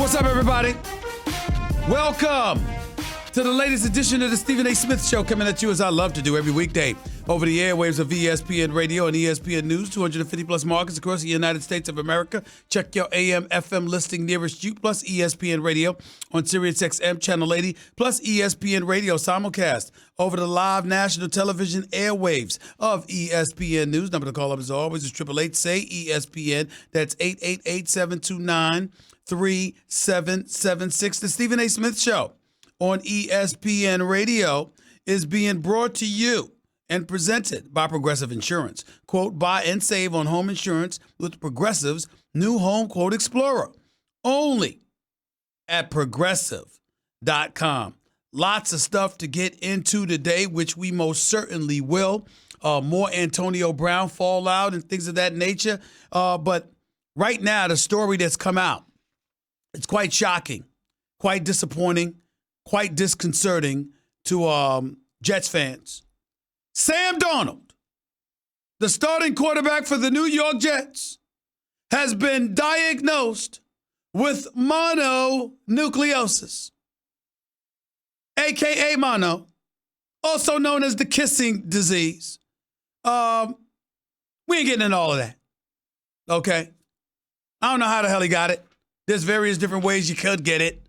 What's up, everybody? Welcome to the latest edition of the Stephen A. Smith Show, coming at you as I love to do every weekday over the airwaves of ESPN Radio and ESPN News, 250-plus markets across the United States of America. Check your AM, FM listing nearest you, plus ESPN Radio on SiriusXM Channel 80, plus ESPN Radio simulcast over the live national television airwaves of ESPN News. Number to call up as always is 888-SAY-ESPN. That's 888-729-3776. The Stephen A. Smith Show on ESPN Radio is being brought to you and presented by Progressive Insurance. Quote, buy and save on home insurance with Progressive's new Home Quote Explorer. Only at Progressive.com. Lots of stuff to get into today, which we most certainly will. More Antonio Brown fallout and things of that nature. But right now, the story that's come out, it's quite shocking, quite disappointing, quite disconcerting to Jets fans. Sam Darnold, the starting quarterback for the New York Jets, has been diagnosed with mononucleosis, a.k.a. mono, also known as the kissing disease. We ain't getting into all of that, okay? I don't know how the hell he got it. There's various different ways you could get it.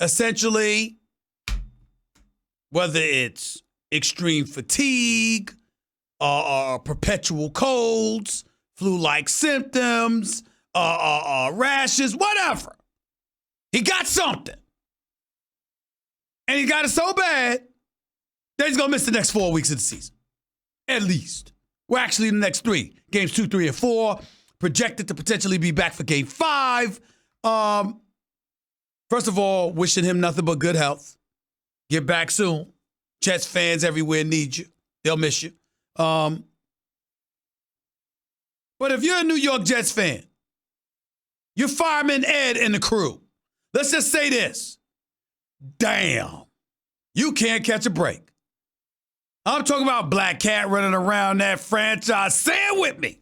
Essentially, whether it's extreme fatigue, perpetual colds, flu-like symptoms, rashes, whatever. He got something. And he got it so bad that he's going to miss the next 4 weeks of the season. At least. Well, actually, the next 3. Games 2, 3, and 4. Projected to potentially be back for Game 5. First of all, wishing him nothing but good health. Get back soon. Jets fans everywhere need you. They'll miss you. But if you're a New York Jets fan, you're Fireman Ed and the crew. Let's just say this. Damn, you can't catch a break. I'm talking about Black Cat running around that franchise. Say it with me.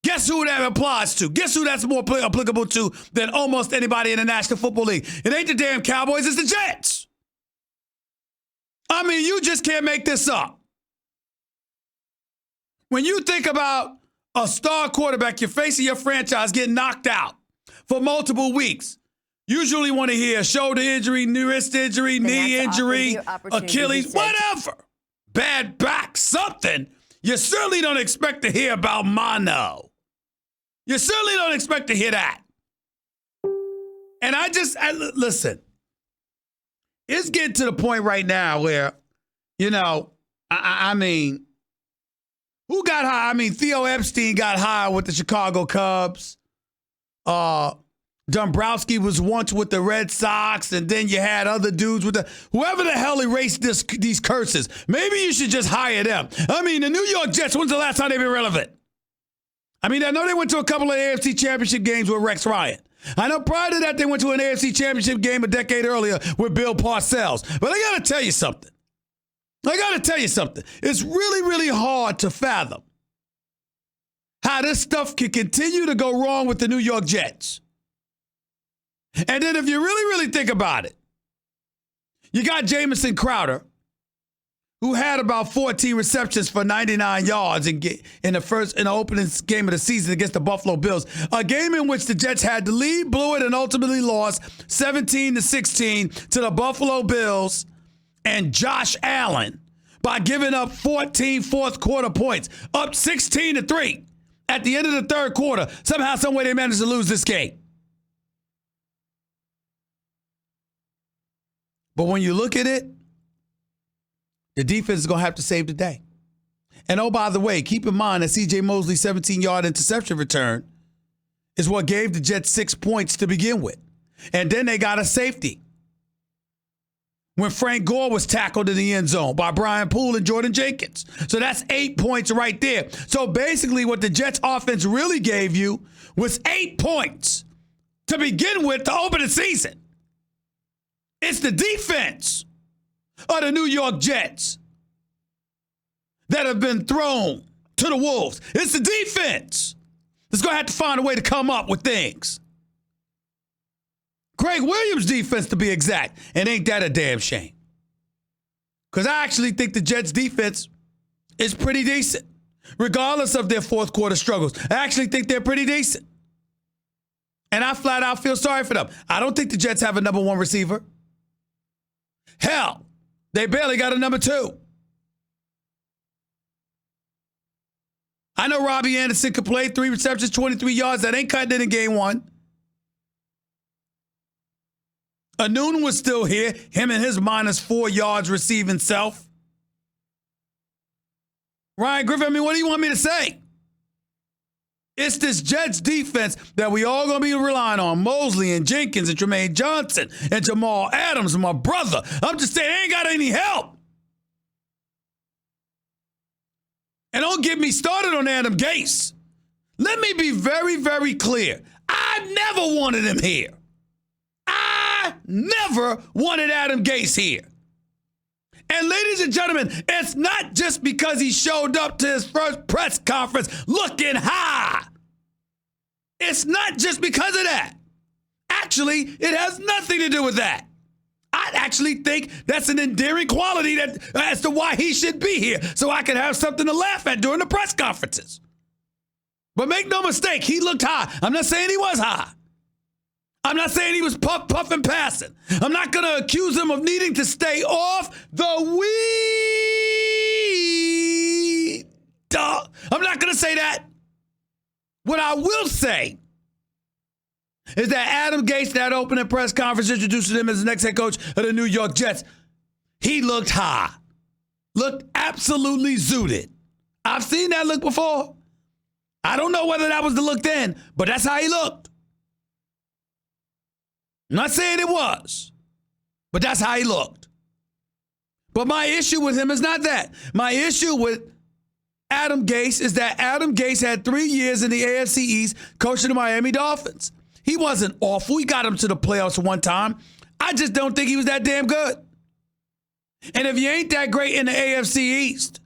Guess who that applies to? Guess who that's more applicable to than almost anybody in the National Football League? It ain't the damn Cowboys, it's the Jets. I mean, you just can't make this up. When you think about a star quarterback, you're facing your franchise getting knocked out for multiple weeks. Usually want to hear shoulder injury, wrist injury, knee injury, Achilles, whatever. Bad back, something. You certainly don't expect to hear about mono. You certainly don't expect to hear that. And listen, it's getting to the point right now where, I mean, who got high? I mean, Theo Epstein got high with the Chicago Cubs. Dombrowski was once with the Red Sox, and then you had other dudes with whoever the hell erased these curses. Maybe you should just hire them. I mean, the New York Jets, when's the last time they've been relevant? I mean, I know they went to a couple of AFC Championship games with Rex Ryan. I know prior to that they went to an AFC Championship game a decade earlier with Bill Parcells. But I got to tell you something. It's really, really hard to fathom how this stuff can continue to go wrong with the New York Jets. And then if you really, really think about it, you got Jamison Crowder, who had about 14 receptions for 99 yards in the opening game of the season against the Buffalo Bills, a game in which the Jets had the lead, blew it, and ultimately lost 17-16 to the Buffalo Bills and Josh Allen by giving up 14 fourth quarter points, up 16-3 at the end of the third quarter. Somehow, some way they managed to lose this game. But when you look at it, the defense is going to have to save the day. And oh, by the way, keep in mind that C.J. Mosley's 17-yard interception return is what gave the Jets 6 points to begin with. And then they got a safety when Frank Gore was tackled in the end zone by Brian Poole and Jordan Jenkins. So that's 8 points right there. So basically what the Jets offense really gave you was 8 points to begin with to open the season. It's the defense of the New York Jets that have been thrown to the wolves. It's the defense that's going to have to find a way to come up with things. Greg Williams' defense, to be exact. And ain't that a damn shame? Because I actually think the Jets' defense is pretty decent, regardless of their fourth quarter struggles. I actually think they're pretty decent. And I flat out feel sorry for them. I don't think the Jets have a number one receiver. Hell, they barely got a number two. I know Robbie Anderson could play 3 receptions, 23 yards. That ain't cutting it in game one. Anun was still here, him and his -4 yards receiving self. Ryan Griffin, I mean, what do you want me to say? It's this Jets defense that we all going to be relying on. Mosley and Jenkins and Tremaine Johnson and Jamal Adams and my brother. I'm just saying, they ain't got any help. And don't get me started on Adam Gase. Let me be very, very clear. I never wanted him here. I never wanted Adam Gase here. And ladies and gentlemen, it's not just because he showed up to his first press conference looking high. It's not just because of that. Actually, it has nothing to do with that. I actually think that's an endearing quality that as to why he should be here, so I can have something to laugh at during the press conferences. But make no mistake, he looked high. I'm not saying he was high. I'm not saying he was puffing passing. I'm not going to accuse him of needing to stay off the weed. I'm not going to say that. What I will say is that Adam Gase, that opening press conference introducing him as the next head coach of the New York Jets, he looked high. Looked absolutely zooted. I've seen that look before. I don't know whether that was the look then, but that's how he looked. I'm not saying it was, but that's how he looked. But my issue with him is not that. My issue with Adam Gase is that Adam Gase had 3 years in the AFC East coaching the Miami Dolphins. He wasn't awful. He got him to the playoffs one time. I just don't think he was that damn good. And if you ain't that great in the AFC East,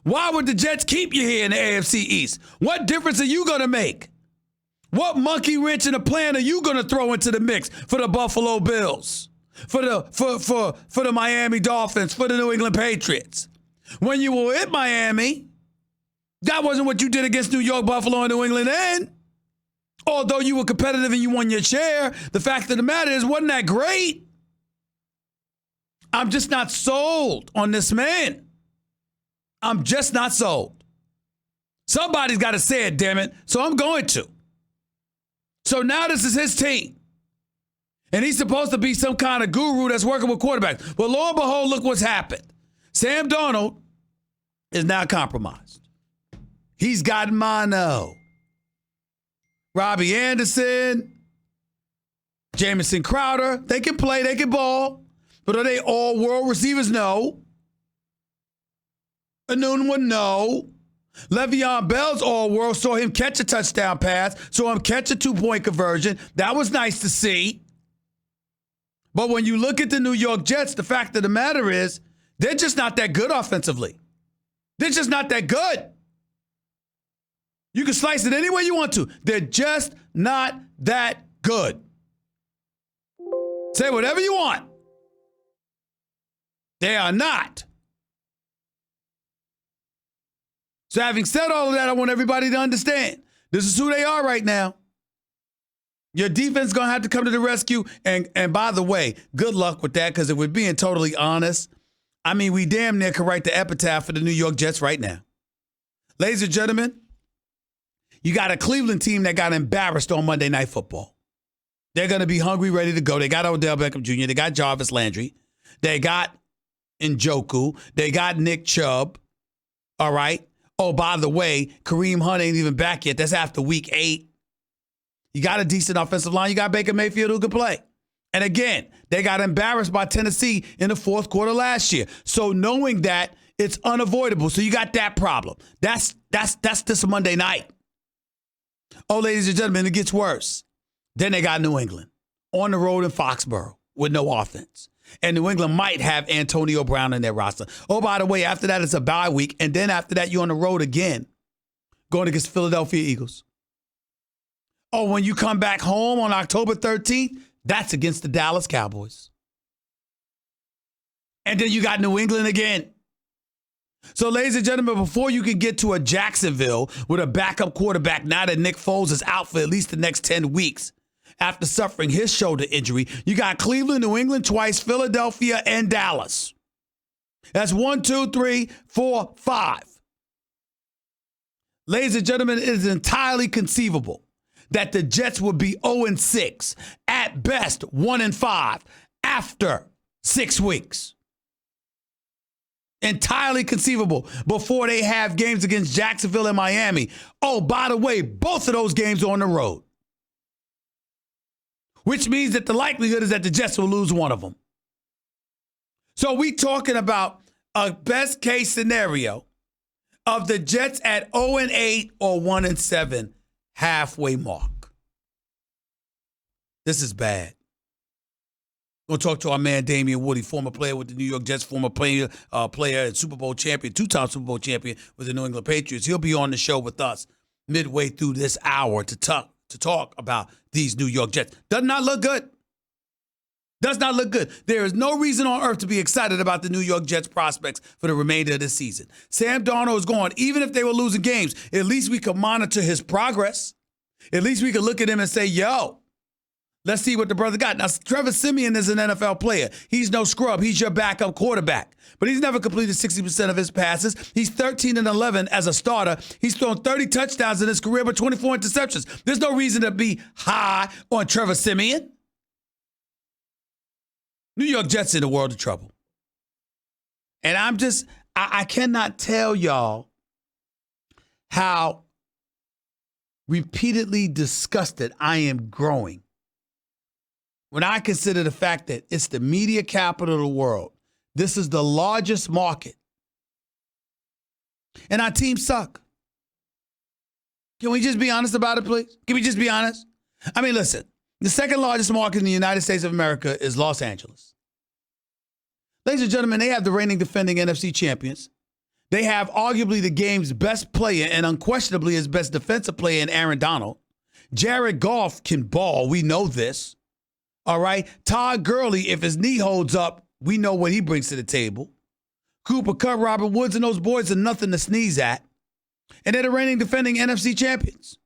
why would the Jets keep you here in the AFC East? What difference are you going to make? What monkey wrench in the plan are you going to throw into the mix for the Buffalo Bills, for the Miami Dolphins, for the New England Patriots? When you were at Miami, that wasn't what you did against New York, Buffalo, and New England then. Although you were competitive and you won your share, the fact of the matter is, wasn't that great? I'm just not sold on this man. I'm just not sold. Somebody's got to say it, damn it. So I'm going to. So now this is his team. And he's supposed to be some kind of guru that's working with quarterbacks. Well, lo and behold, look what's happened. Sam Darnold is now compromised. He's got mono. Robbie Anderson, Jamison Crowder, they can play, they can ball. But are they all world receivers? No. Anunwa, no. Le'Veon Bell's all world, saw him catch a touchdown pass, saw him catch a 2-point conversion. That was nice to see. But when you look at the New York Jets, the fact of the matter is, they're just not that good offensively. They're just not that good. You can slice it any way you want to. They're just not that good. Say whatever you want. They are not. So having said all of that, I want everybody to understand, this is who they are right now. Your defense is going to have to come to the rescue. And by the way, good luck with that, because if we're being totally honest, I mean, we damn near could write the epitaph for the New York Jets right now. Ladies and gentlemen, you got a Cleveland team that got embarrassed on Monday Night Football. They're going to be hungry, ready to go. They got Odell Beckham Jr., they got Jarvis Landry, they got Njoku, they got Nick Chubb, all right? Oh, by the way, Kareem Hunt ain't even back yet. That's after week 8. You got a decent offensive line. You got Baker Mayfield who can play. And again, they got embarrassed by Tennessee in the fourth quarter last year. So knowing that, it's unavoidable. So you got that problem. That's this Monday night. Oh, ladies and gentlemen, it gets worse. Then they got New England on the road in Foxborough with no offense. And New England might have Antonio Brown in their roster. Oh, by the way, after that, it's a bye week. And then after that, you're on the road again, going against Philadelphia Eagles. Oh, when you come back home on October 13th, that's against the Dallas Cowboys. And then you got New England again. So, ladies and gentlemen, before you can get to a Jacksonville with a backup quarterback, now that Nick Foles is out for at least the next 10 weeks after suffering his shoulder injury, you got Cleveland, New England twice, Philadelphia, and Dallas. That's 1, 2, 3, 4, 5. Ladies and gentlemen, it is entirely conceivable that the Jets would be 0-6, at best 1-5, after 6 weeks. Entirely conceivable before they have games against Jacksonville and Miami. Oh, by the way, both of those games are on the road. Which means that the likelihood is that the Jets will lose one of them. So we talking about a best case scenario of the Jets at 0-8 or 1-7 halfway mark. This is bad. We're going to talk to our man Damien Woody, former player with the New York Jets, former player and Super Bowl champion, two-time Super Bowl champion with the New England Patriots. He'll be on the show with us midway through this hour to talk about these New York Jets. Does not look good. Does not look good. There is no reason on earth to be excited about the New York Jets prospects for the remainder of the season. Sam Darnold is gone. Even if they were losing games, at least we could monitor his progress. At least we could look at him and say, yo, let's see what the brother got. Now, Trevor Siemian is an NFL player. He's no scrub. He's your backup quarterback. But he's never completed 60% of his passes. He's 13-11 as a starter. He's thrown 30 touchdowns in his career, but 24 interceptions. There's no reason to be high on Trevor Siemian. New York Jets in a world of trouble. And I cannot tell y'all how repeatedly disgusted I am growing when I consider the fact that it's the media capital of the world. This is the largest market. And our teams suck. Can we just be honest about it, please? Can we just be honest? I mean, listen, the second largest market in the United States of America is Los Angeles. Ladies and gentlemen, they have the reigning defending NFC champions. They have arguably the game's best player and unquestionably his best defensive player in Aaron Donald. Jared Goff can ball. We know this. All right. Todd Gurley, if his knee holds up, we know what he brings to the table. Cooper Kupp, Robert Woods, and those boys are nothing to sneeze at. And they're the reigning defending NFC champions.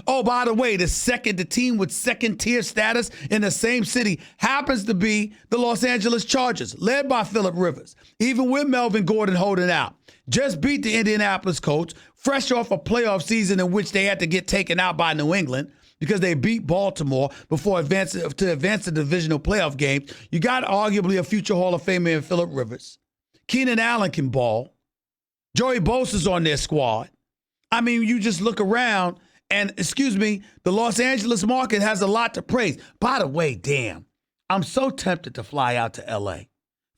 Oh, by the way, the team with second-tier status in the same city happens to be the Los Angeles Chargers, led by Phillip Rivers, even with Melvin Gordon holding out. Just beat the Indianapolis Colts, fresh off a playoff season in which they had to get taken out by New England because they beat Baltimore before advance the divisional playoff game. You got arguably a future Hall of Famer in Phillip Rivers. Keenan Allen can ball. Joey Bosa's on their squad. I mean, you just look around. And, the Los Angeles market has a lot to praise. By the way, damn, I'm so tempted to fly out to L.A.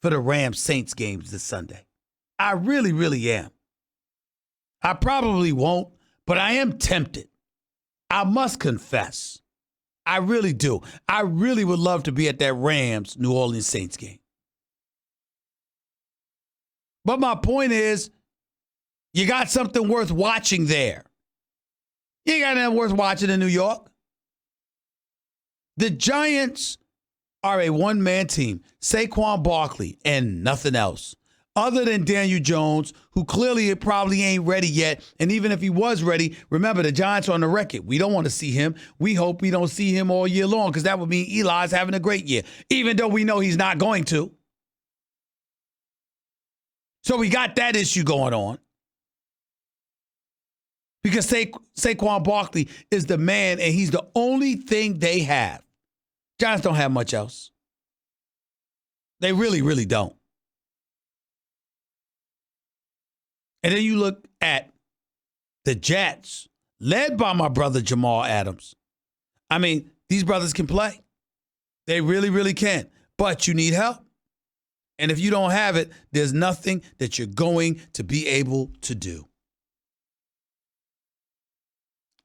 for the Rams-Saints games this Sunday. I really, really am. I probably won't, but I am tempted. I must confess. I really do. I really would love to be at that Rams-New Orleans Saints game. But my point is, you got something worth watching there. You ain't got nothing worth watching in New York. The Giants are a one-man team. Saquon Barkley and nothing else. Other than Daniel Jones, who clearly probably ain't ready yet. And even if he was ready, remember, the Giants are on the record. We don't want to see him. We hope we don't see him all year long because that would mean Eli's having a great year, even though we know he's not going to. So we got that issue going on. Because Saquon Barkley is the man, and he's the only thing they have. Giants don't have much else. They really, really don't. And then you look at the Jets, led by my brother Jamal Adams. I mean, these brothers can play. They really, really can. But you need help. And if you don't have it, there's nothing that you're going to be able to do.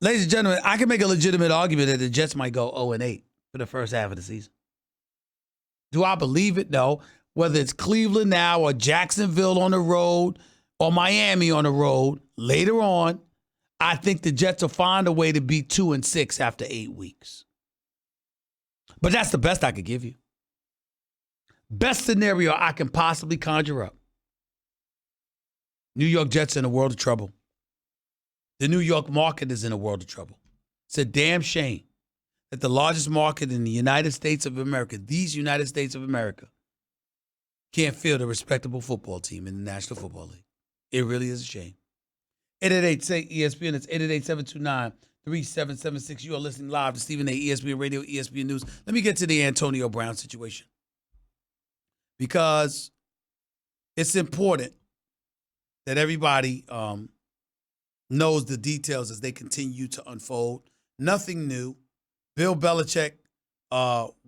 Ladies and gentlemen, I can make a legitimate argument that the Jets might go 0-8 for the first half of the season. Do I believe it? No. Whether it's Cleveland now or Jacksonville on the road or Miami on the road later on, I think the Jets will find a way to be 2-6 after 8 weeks. But that's the best I could give you. Best scenario I can possibly conjure up. New York Jets in a world of trouble. The New York market is in a world of trouble. It's a damn shame that the largest market in the United States of America, these United States of America, can't field a respectable football team in the National Football League. It really is a shame. 888-ESPN, it's 888-729-3776. You are listening live to Stephen A. ESPN Radio, ESPN News. Let me get to the Antonio Brown situation, because it's important that everybody knows the details as they continue to unfold. Nothing new. Bill Belichick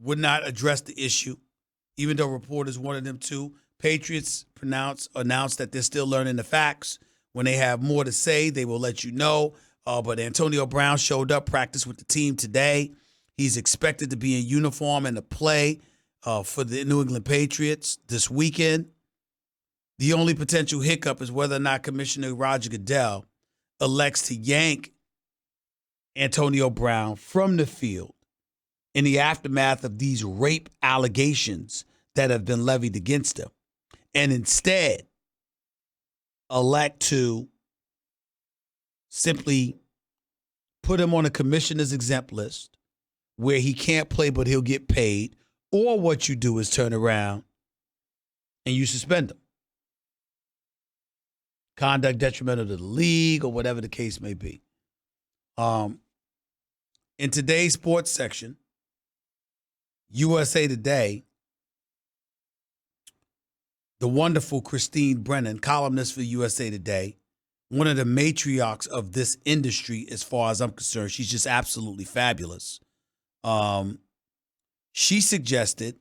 would not address the issue, even though reporters wanted him to. Patriots announced that they're still learning the facts. When they have more to say, they will let you know. But Antonio Brown showed up, practiced with the team today. He's expected to be in uniform and to play for the New England Patriots this weekend. The only potential hiccup is whether or not Commissioner Roger Goodell elects to yank Antonio Brown from the field in the aftermath of these rape allegations that have been levied against him, and instead elect to simply put him on a commissioner's exempt list where he can't play but he'll get paid, or what you do is turn around and you suspend him. Conduct detrimental to the league or whatever the case may be. In today's sports section, USA Today, the wonderful Christine Brennan, columnist for USA Today, one of the matriarchs of this industry as far as I'm concerned. She's just absolutely fabulous. She suggested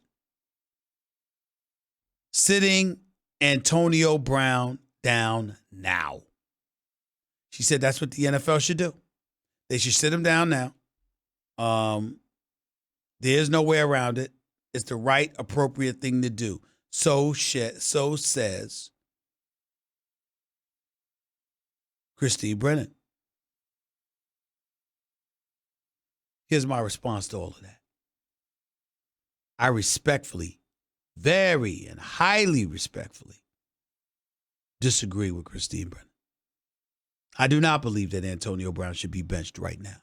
sitting Antonio Brown down now. She said that's what the NFL should do. They should sit him down now. There's no way around it. It's the right, appropriate thing to do. So says Christine Brennan. Here's my response to all of that. I respectfully, very and highly respectfully, disagree with Christine Brennan. I do not believe that Antonio Brown should be benched right now.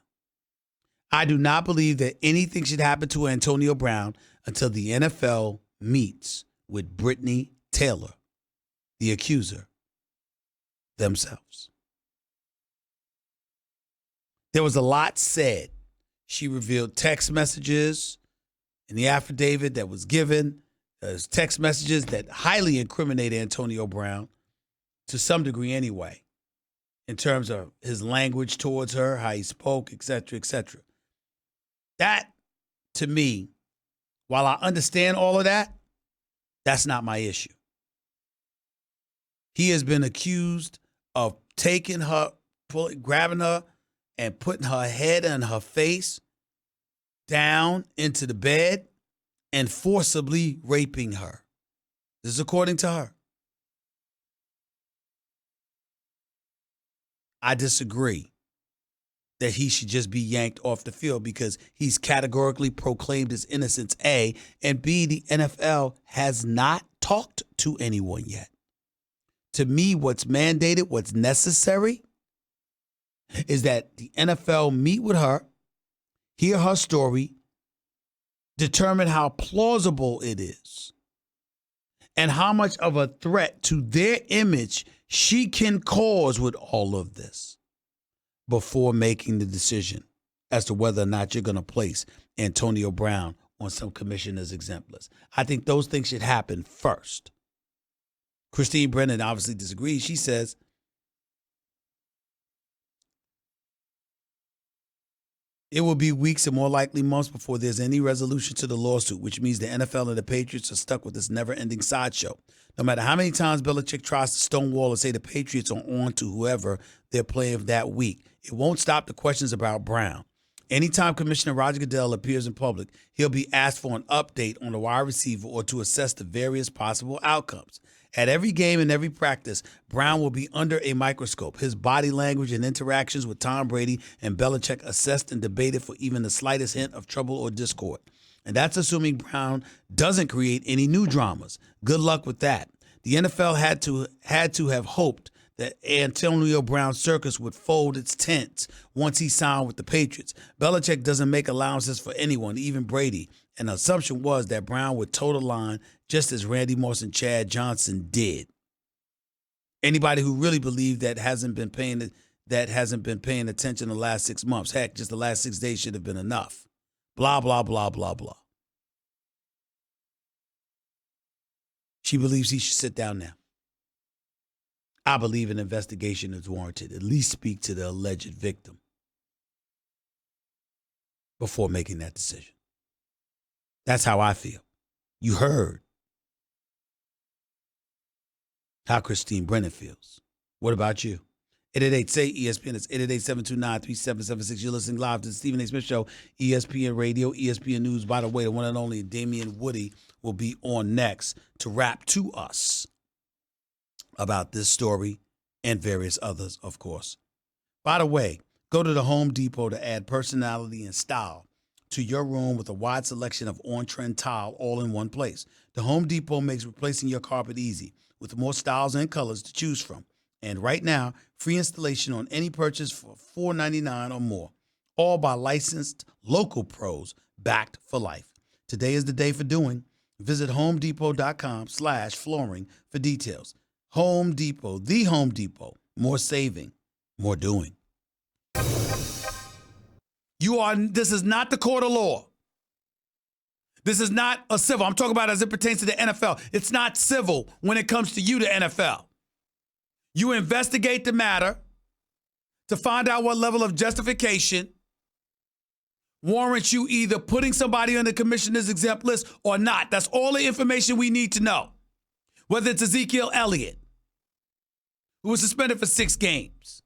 I do not believe that anything should happen to Antonio Brown until the NFL meets with Brittany Taylor, the accuser, themselves. There was a lot said. She revealed text messages in the affidavit that was given. There's text messages that highly incriminate Antonio Brown, to some degree anyway, in terms of his language towards her, how he spoke, et cetera, et cetera. That, to me, while I understand all of that, that's not my issue. He has been accused of taking her, grabbing her, and putting her head and her face down into the bed and forcibly raping her. This is according to her. I disagree that he should just be yanked off the field because he's categorically proclaimed his innocence, A, and B, the NFL has not talked to anyone yet. To me, what's mandated, what's necessary, is that the NFL meet with her, hear her story, determine how plausible it is, and how much of a threat to their image she can cause with all of this before making the decision as to whether or not you're going to place Antonio Brown on some commissioner's exempt list. I think those things should happen first. Christine Brennan obviously disagrees. She says, it will be weeks and more likely months before there's any resolution to the lawsuit, which means the NFL and the Patriots are stuck with this never-ending sideshow. No matter how many times Belichick tries to stonewall and say the Patriots are on to whoever they're playing that week, it won't stop the questions about Brown. Anytime Commissioner Roger Goodell appears in public, he'll be asked for an update on the wide receiver or to assess the various possible outcomes. At every game and every practice, Brown will be under a microscope. His body language and interactions with Tom Brady and Belichick assessed and debated for even the slightest hint of trouble or discord. And that's assuming Brown doesn't create any new dramas. Good luck with that. The NFL had to have hoped that Antonio Brown's circus would fold its tents once he signed with the Patriots. Belichick doesn't make allowances for anyone, even Brady. And the assumption was that Brown would toe the line just as Randy Moss and Chad Johnson did. Anybody who really believed that hasn't been paying attention the last 6 months. Heck, just the last 6 days should have been enough. Blah, blah, blah, blah, blah. She believes he should sit down now. I believe an investigation is warranted. At least speak to the alleged victim before making that decision. That's how I feel. You heard how Christine Brennan feels. What about you? 888-SAY-ESPN. It's 888-729-3776. You're listening live to the Stephen A. Smith Show, ESPN Radio, ESPN News. By the way, the one and only Damien Woody will be on next to rap to us about this story and various others, of course. By the way, go to the Home Depot to add personality and style to your room with a wide selection of on-trend tile all in one place. The Home Depot makes replacing your carpet easy with more styles and colors to choose from. And right now, free installation on any purchase for $4.99 or more, all by licensed local pros backed for life. Today is the day for doing. Visit homedepot.com/flooring for details. Home Depot, the Home Depot. More saving, more doing. This is not the court of law. This is not a civil. I'm talking about as it pertains to the NFL. It's not civil when it comes to you, the NFL. You investigate the matter to find out what level of justification warrants you either putting somebody on the commissioner's exempt list or not. That's all the information we need to know. Whether it's Ezekiel Elliott, who was suspended for 6 games.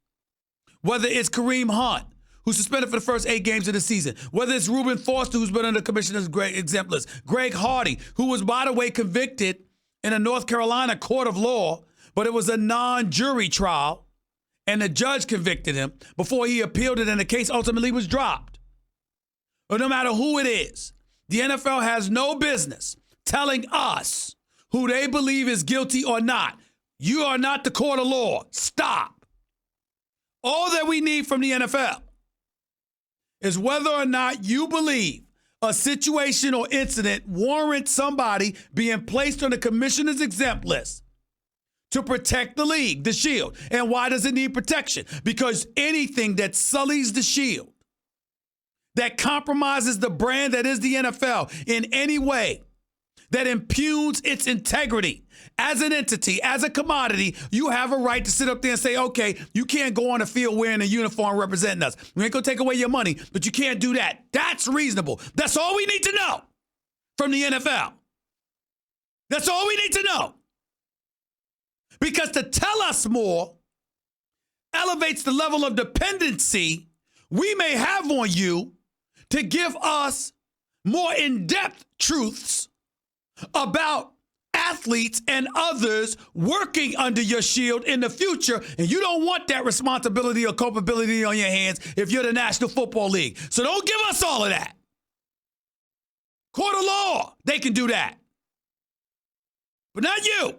Whether it's Kareem Hunt, who's suspended for the first 8 games of the season. Whether it's Reuben Foster, who's been on the commissioner's exempt list. Greg Hardy, who was, by the way, convicted in a North Carolina court of law, but it was a non-jury trial, and the judge convicted him before he appealed it, and the case ultimately was dropped. But no matter who it is, the NFL has no business telling us who they believe is guilty or not. You are not the court of law. Stop. All that we need from the NFL is whether or not you believe a situation or incident warrants somebody being placed on the commissioner's exempt list to protect the league, the shield. And why does it need protection? Because anything that sullies the shield, that compromises the brand that is the NFL in any way, that impugns its integrity as an entity, as a commodity, you have a right to sit up there and say, okay, you can't go on the field wearing a uniform representing us. We ain't going to take away your money, but you can't do that. That's reasonable. That's all we need to know from the NFL. That's all we need to know. Because to tell us more elevates the level of dependency we may have on you to give us more in-depth truths about athletes and others working under your shield in the future, and you don't want that responsibility or culpability on your hands if you're the National Football League. So don't give us all of that. Court of law, they can do that. But not you.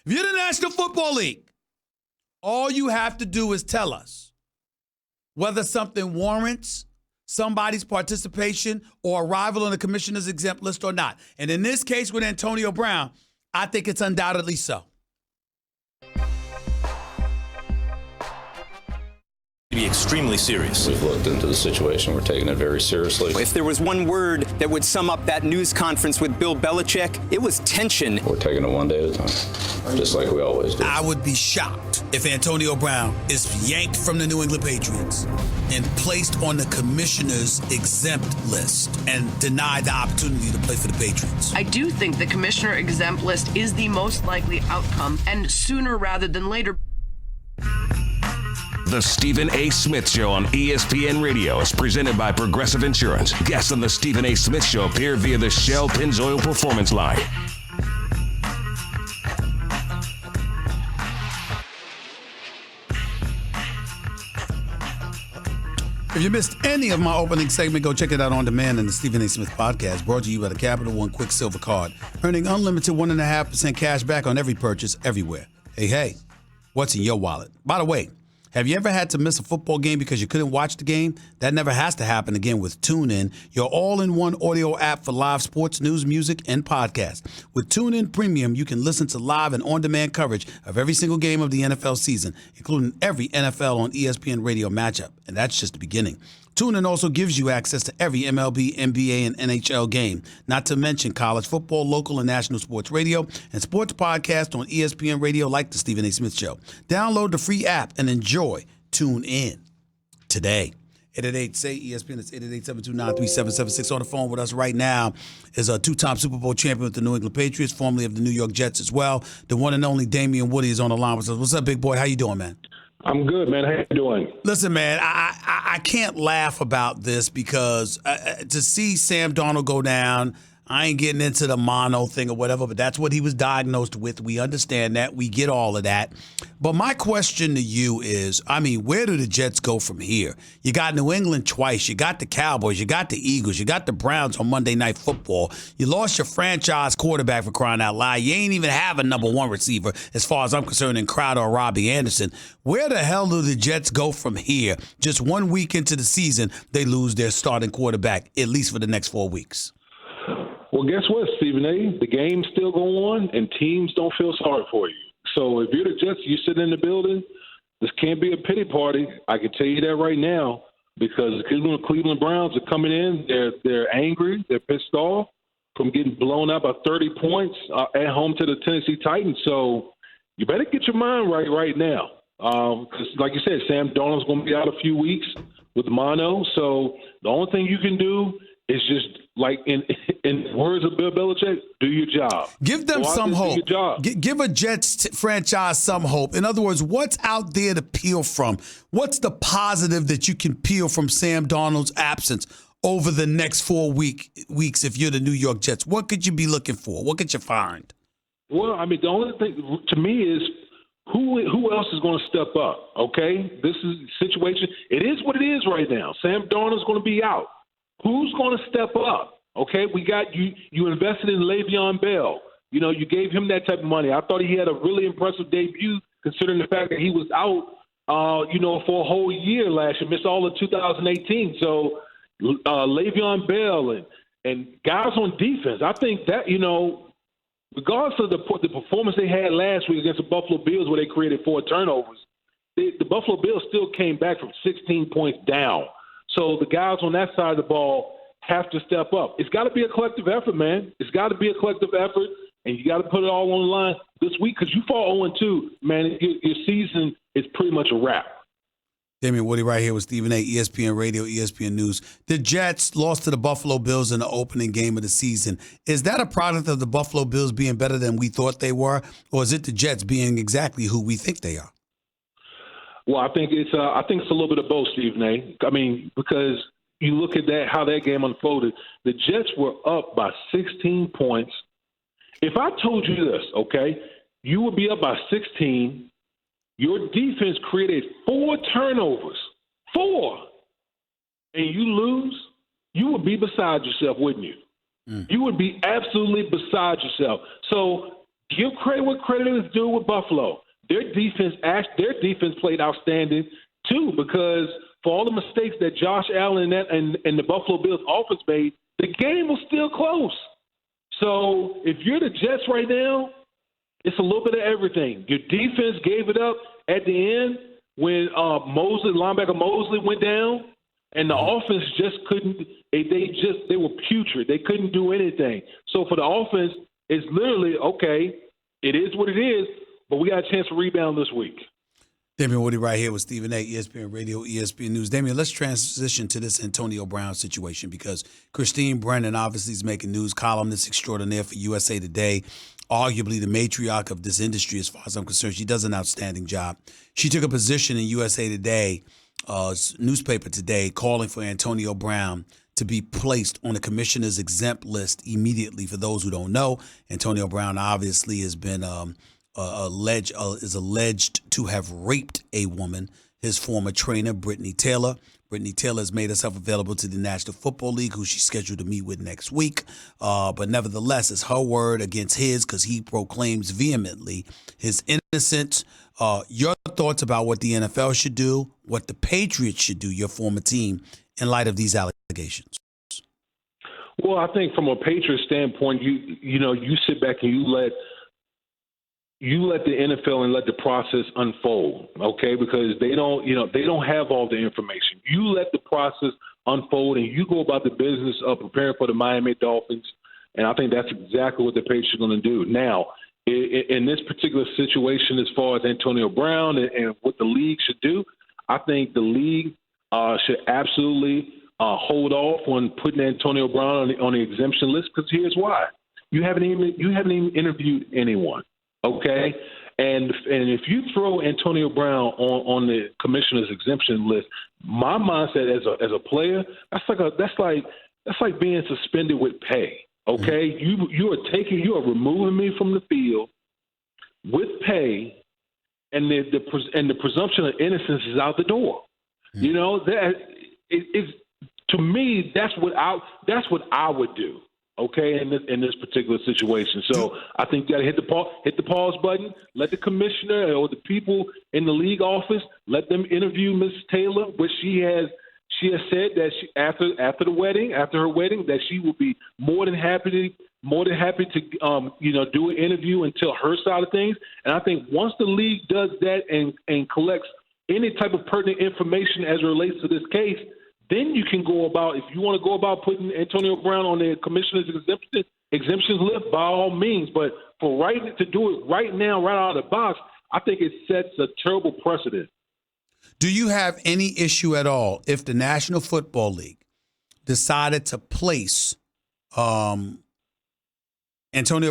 If you're the National Football League, all you have to do is tell us whether something warrants somebody's participation or arrival on the commissioner's exempt list or not. And in this case with Antonio Brown, I think it's undoubtedly so. Be extremely serious. We've looked into the situation. We're taking it very seriously. If there was one word that would sum up that news conference with Bill Belichick, it was tension. We're taking it one day at a time, just like we always do. I would be shocked if Antonio Brown is yanked from the New England Patriots and placed on the commissioner's exempt list and denied the opportunity to play for the Patriots. I do think the commissioner exempt list is the most likely outcome, and sooner rather than later. The Stephen A. Smith Show on ESPN Radio is presented by Progressive Insurance. Guests on the Stephen A. Smith Show appear via the Shell Pennzoil Performance Line. If you missed any of my opening segment, go check it out on demand in the Stephen A. Smith podcast, brought to you by the Capital One Quicksilver Card, earning unlimited 1.5% cash back on every purchase everywhere. Hey, what's in your wallet? By the way, have you ever had to miss a football game because you couldn't watch the game? That never has to happen again with TuneIn, your all-in-one audio app for live sports, news, music, and podcasts. With TuneIn Premium, you can listen to live and on-demand coverage of every single game of the NFL season, including every NFL on ESPN radio matchup. And that's just the beginning. TuneIn also gives you access to every MLB, NBA, and NHL game, not to mention college football, local and national sports radio, and sports podcasts on ESPN radio like The Stephen A. Smith Show. Download the free app and enjoy TuneIn today. 888-SAY-ESPN. It's 888-729-3776. On the phone with us right now is a two-time Super Bowl champion with the New England Patriots, formerly of the New York Jets as well. The one and only Damien Woody is on the line with us. What's up, big boy? How you doing, man? I'm good, man. How you doing? Listen, man, I can't laugh about this because to see Sam Darnold go down, I ain't getting into the mono thing or whatever, but that's what he was diagnosed with. We understand that. We get all of that. But my question to you is, where do the Jets go from here? You got New England twice. You got the Cowboys. You got the Eagles. You got the Browns on Monday Night Football. You lost your franchise quarterback, for crying out loud. You ain't even have a number one receiver, as far as I'm concerned, in Crowder or Robbie Anderson. Where the hell do the Jets go from here? Just 1 week into the season, they lose their starting quarterback, at least for the next 4 weeks. Well, guess what, Stephen A? The games still go on, and teams don't feel sorry for you. So if you're the Jets, you sit in the building, this can't be a pity party. I can tell you that right now, because the Cleveland Browns are coming in. They're angry. They're pissed off from getting blown out by 30 points at home to the Tennessee Titans. So you better get your mind right now. Because, like you said, Sam Darnold's going to be out a few weeks with mono. So the only thing you can do is just, like in words of Bill Belichick, do your job. Give them some hope. Give a Jets franchise some hope. In other words, what's out there to peel from? What's the positive that you can peel from Sam Darnold's absence over the next 4 weeks if you're the New York Jets? What could you be looking for? What could you find? Well, the only thing to me is who else is going to step up, okay? This is a situation. It is what it is right now. Sam Darnold's going to be out. Who's going to step up? Okay, we got you invested in Le'Veon Bell. You know, you gave him that type of money. I thought he had a really impressive debut, considering the fact that he was out, for a whole year last year, missed all of 2018. So Le'Veon Bell and guys on defense, I think that, regardless of the performance they had last week against the Buffalo Bills where they created 4 turnovers, the Buffalo Bills still came back from 16 points down. So the guys on that side of the ball have to step up. It's got to be a collective effort, man. It's got to be a collective effort, and you got to put it all on the line this week because you fall 0-2, man, your season is pretty much a wrap. Damien Woody right here with Stephen A., ESPN Radio, ESPN News. The Jets lost to the Buffalo Bills in the opening game of the season. Is that a product of the Buffalo Bills being better than we thought they were, or is it the Jets being exactly who we think they are? Well, I think it's a little bit of both, Stephen A. Because you look at how that game unfolded. The Jets were up by 16 points. If I told you this, okay, you would be up by 16. Your defense created 4 turnovers, 4, and you lose, you would be beside yourself, wouldn't you? You would be absolutely beside yourself. So give credit what credit is due with Buffalo. Their defense played outstanding too, because for all the mistakes that Josh Allen and the Buffalo Bills offense made, the game was still close. So if you're the Jets right now, it's a little bit of everything. Your defense gave it up at the end when linebacker Mosley went down, and the offense just couldn't. They were putrid. They couldn't do anything. So for the offense, it's literally okay. It is what it is. But we got a chance to rebound this week. Damien Woody right here with Stephen A., ESPN Radio, ESPN News. Damien, let's transition to this Antonio Brown situation because Christine Brennan obviously is making news, columnist extraordinaire for USA Today, arguably the matriarch of this industry as far as I'm concerned. She does an outstanding job. She took a position in USA Today, newspaper today, calling for Antonio Brown to be placed on the commissioner's exempt list immediately. For those who don't know, Antonio Brown obviously has been is alleged to have raped a woman, his former trainer, Brittany Taylor. Brittany Taylor has made herself available to the National Football League, who she's scheduled to meet with next week. But nevertheless, it's her word against his because he proclaims vehemently his innocence. Your thoughts about what the NFL should do, what the Patriots should do, your former team, in light of these allegations? Well, I think from a Patriots standpoint, you sit back and you let the NFL and let the process unfold, okay? Because they don't have all the information. You let the process unfold and you go about the business of preparing for the Miami Dolphins, and I think that's exactly what the Patriots are going to do. Now, in this particular situation, as far as Antonio Brown and what the league should do, I think the league should absolutely hold off on putting Antonio Brown on the exemption list, because here's why: you haven't even interviewed anyone. Okay, and if you throw Antonio Brown on the commissioner's exemption list, my mindset as a player, that's like being suspended with pay. Okay, you are removing me from the field with pay, and the presumption of innocence is out the door. You know, that is, to me, that's what I would do. Okay, in this particular situation, so I think you got to hit the pause button. Let the commissioner or the people in the league office, let them interview Ms. Taylor, which she has said that after her wedding, that she will be more than happy to do an interview and tell her side of things. And I think once the league does that and collects any type of pertinent information as it relates to this case, then you can go about, if you want to go about putting Antonio Brown on the commissioner's exemptions list, by all means. But to do it right now, right out of the box, I think it sets a terrible precedent. Do you have any issue at all if the National Football League decided to place Antonio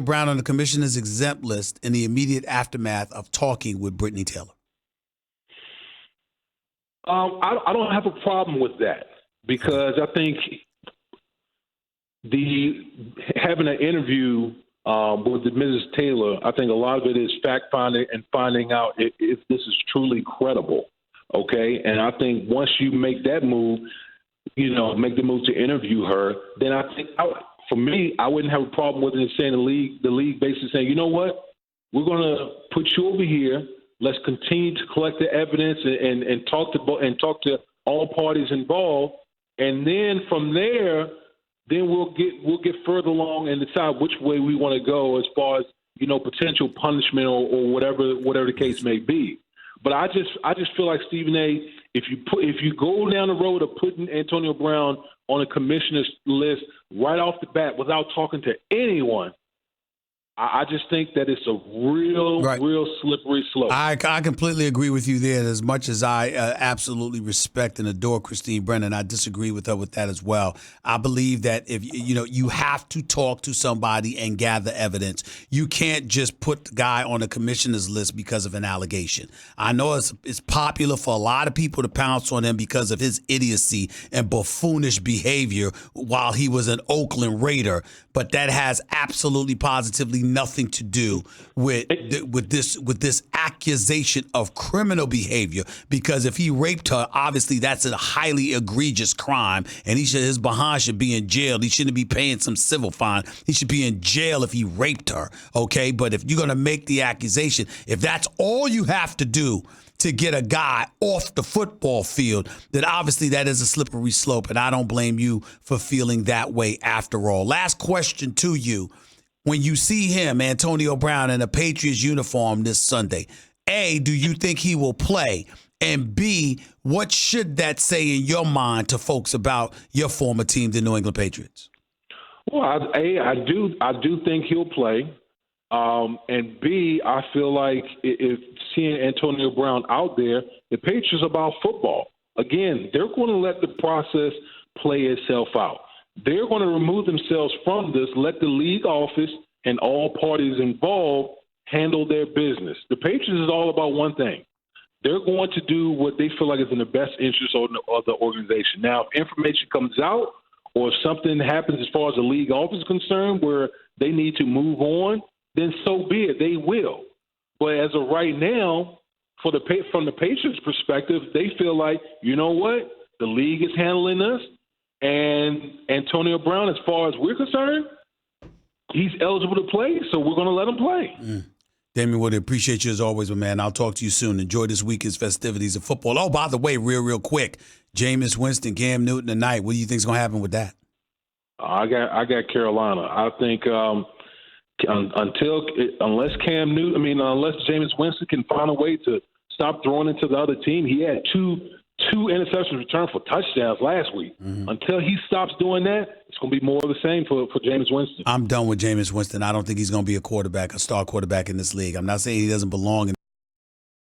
Brown on the commissioner's exempt list in the immediate aftermath of talking with Brittany Taylor? I don't have a problem with that, because I think having an interview with Mrs. Taylor, I think a lot of it is fact-finding and finding out if this is truly credible, okay? And I think once you make that move, make the move to interview her, then I think, for me, I wouldn't have a problem with it saying the league basically saying, you know what, we're going to put you over here. Let's continue to collect the evidence and talk to all parties involved, and then from there, then we'll get further along and decide which way we want to go as far as potential punishment or whatever the case may be. But I just feel like, Stephen A., if you go down the road of putting Antonio Brown on a commissioner's list right off the bat without talking to anyone, I just think that it's a real slippery slope. I completely agree with you there. As much as I absolutely respect and adore Christine Brennan, I disagree with her with that as well. I believe that if you have to talk to somebody and gather evidence. You can't just put the guy on the commissioner's list because of an allegation. I know it's popular for a lot of people to pounce on him because of his idiocy and buffoonish behavior while he was an Oakland Raider, but that has absolutely positively nothing to do with this accusation of criminal behavior, because if he raped her, obviously that's a highly egregious crime, and his behind should be in jail. He shouldn't be paying some civil fine. He should be in jail if he raped her, okay? But if you're going to make the accusation, if that's all you have to do to get a guy off the football field, then obviously that is a slippery slope, and I don't blame you for feeling that way after all. Last question to you. When you see him, Antonio Brown, in a Patriots uniform this Sunday, A, do you think he will play? And B, what should that say in your mind to folks about your former team, the New England Patriots? Well, I do think he'll play. And B, I feel like if seeing Antonio Brown out there, the Patriots are about football. Again, they're going to let the process play itself out. They're going to remove themselves from this, let the league office and all parties involved handle their business. The Patriots is all about one thing. They're going to do what they feel like is in the best interest of the organization. Now, if information comes out or if something happens as far as the league office is concerned where they need to move on, then so be it. They will. But as of right now, from the Patriots' perspective, they feel like, you know what? the league is handling us. And Antonio Brown, as far as we're concerned, he's eligible to play, so we're going to let him play. Damien Woody, appreciate you as always, my man. I'll talk to you soon. Enjoy this weekend's festivities of football. Oh, by the way, real quick, Jameis Winston, Cam Newton tonight. What do you think is going to happen with that? I got Carolina. I think unless Jameis Winston can find a way to stop throwing into the other team. He had two interceptions returned for touchdowns last week. Mm-hmm. Until he stops doing that, it's going to be more of the same for Jameis Winston. I'm done with Jameis Winston. I don't think he's going to be a star quarterback in this league. I'm not saying he doesn't belong in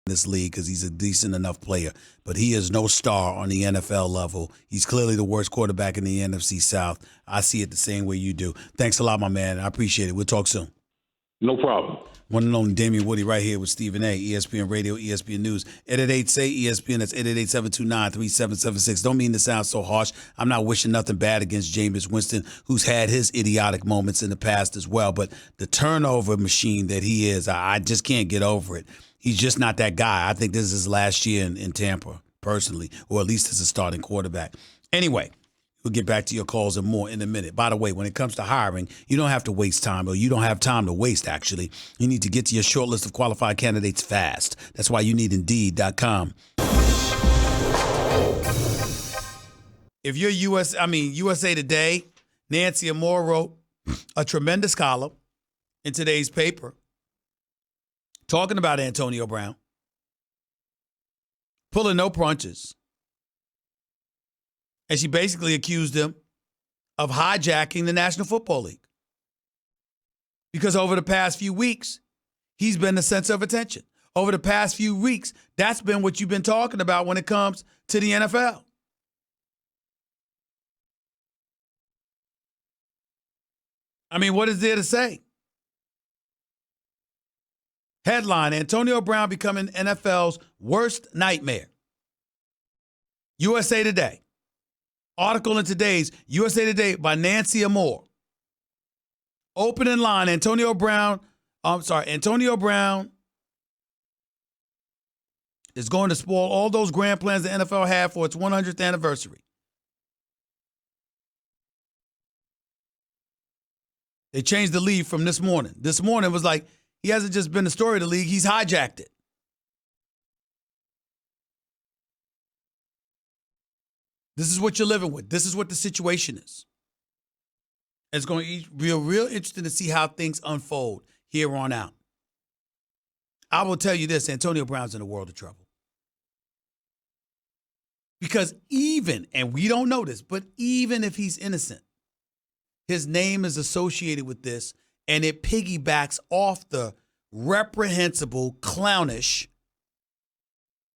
this league because he's a decent enough player, but he is no star on the NFL level. He's clearly the worst quarterback in the NFC South. I see it the same way you do. Thanks a lot, my man. I appreciate it. We'll talk soon. No problem. One and only Damien Woody right here with Stephen A. ESPN Radio, ESPN News. 888-SAY-ESPN. That's 888-729-3776. Don't mean to sound so harsh. I'm not wishing nothing bad against Jameis Winston, who's had his idiotic moments in the past as well. But the turnover machine that he is, I just can't get over it. He's just not that guy. I think this is his last year in Tampa, personally, or at least as a starting quarterback. Anyway, we'll get back to your calls and more in a minute. By the way, when it comes to hiring, you don't have to waste time, or you don't have time to waste, actually. You need to get to your short list of qualified candidates fast. That's why you need Indeed.com. If you're USA Today, Nancy Amore wrote a tremendous column in today's paper talking about Antonio Brown, pulling no punches. And she basically accused him of hijacking the National Football League. Because over the past few weeks, he's been the center of attention. Over the past few weeks, that's been what you've been talking about when it comes to the NFL. I mean, what is there to say? Headline, Antonio Brown becoming NFL's worst nightmare. USA Today. Article in today's USA Today by Nancy Amore. Opening line, Antonio Brown is going to spoil all those grand plans the NFL had for its 100th anniversary. They changed the lead from this morning. This morning was like, he hasn't just been the story of the league, he's hijacked it. This is what you're living with. This is what the situation is. It's going to be real interesting to see how things unfold here on out. I will tell you this, Antonio Brown's in a world of trouble. Because and we don't know this, but even if he's innocent, his name is associated with this, and it piggybacks off the reprehensible, clownish,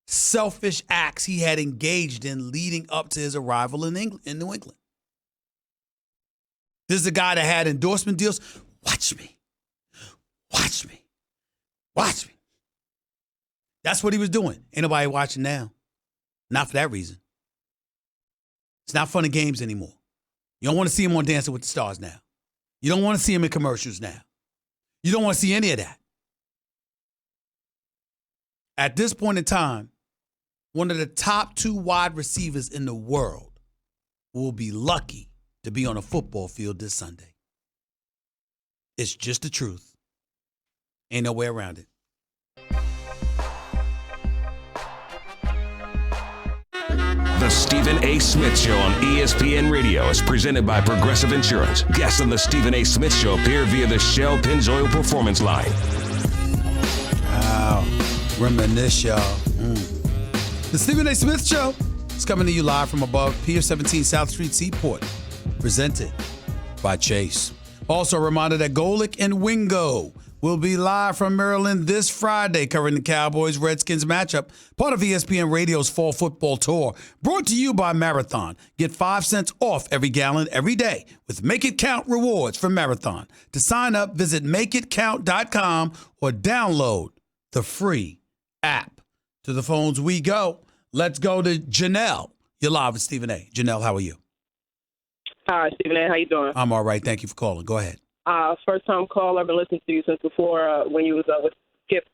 selfish acts he had engaged in leading up to his arrival in New England. This is a guy that had endorsement deals. Watch me. Watch me. Watch me. That's what he was doing. Ain't nobody watching now. Not for that reason. It's not fun and games anymore. You don't want to see him on Dancing with the Stars now. You don't want to see him in commercials now. You don't want to see any of that. At this point in time, one of the top 2 wide receivers in the world will be lucky to be on a football field this Sunday. It's just the truth. Ain't no way around it. The Stephen A. Smith Show on ESPN Radio is presented by Progressive Insurance. Guests on the Stephen A. Smith Show appear via the Shell Pennzoil Performance Line. Wow. Reminisce, y'all. The Stephen A. Smith Show is coming to you live from above Pier 17 South Street Seaport. Presented by Chase. Also a reminder that Golick and Wingo will be live from Maryland this Friday covering the Cowboys-Redskins matchup, part of ESPN Radio's Fall Football Tour. Brought to you by Marathon. Get 5 cents off every gallon every day with Make It Count rewards from Marathon. To sign up, visit makeitcount.com or download the free app. To the phones we go. Let's go to Janelle. You're live with Stephen A. Janelle, how are you? Hi, Stephen A. How you doing? I'm all right. Thank you for calling. Go ahead. First time call. I've been listening to you since before when you was with Skip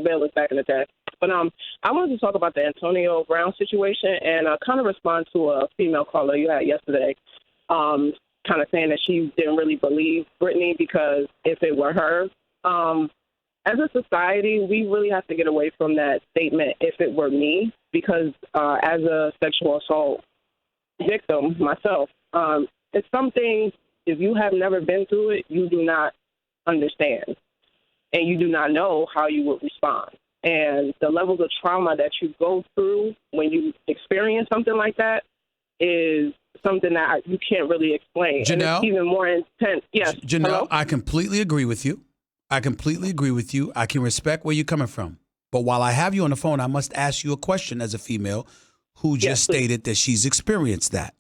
Bayless back in the day. But I wanted to talk about the Antonio Brown situation and kind of respond to a female caller you had yesterday, kind of saying that she didn't really believe Brittany because if it were her, as a society, we really have to get away from that statement, if it were me, because as a sexual assault victim myself, it's something, if you have never been through it, you do not understand. And you do not know how you would respond. And the levels of trauma that you go through when you experience something like that is something that you can't really explain. Janelle? And it's even more intense. Yes. Janelle, Hello? I completely agree with you. I can respect where you're coming from. But while I have you on the phone, I must ask you a question as a female who just stated that she's experienced that.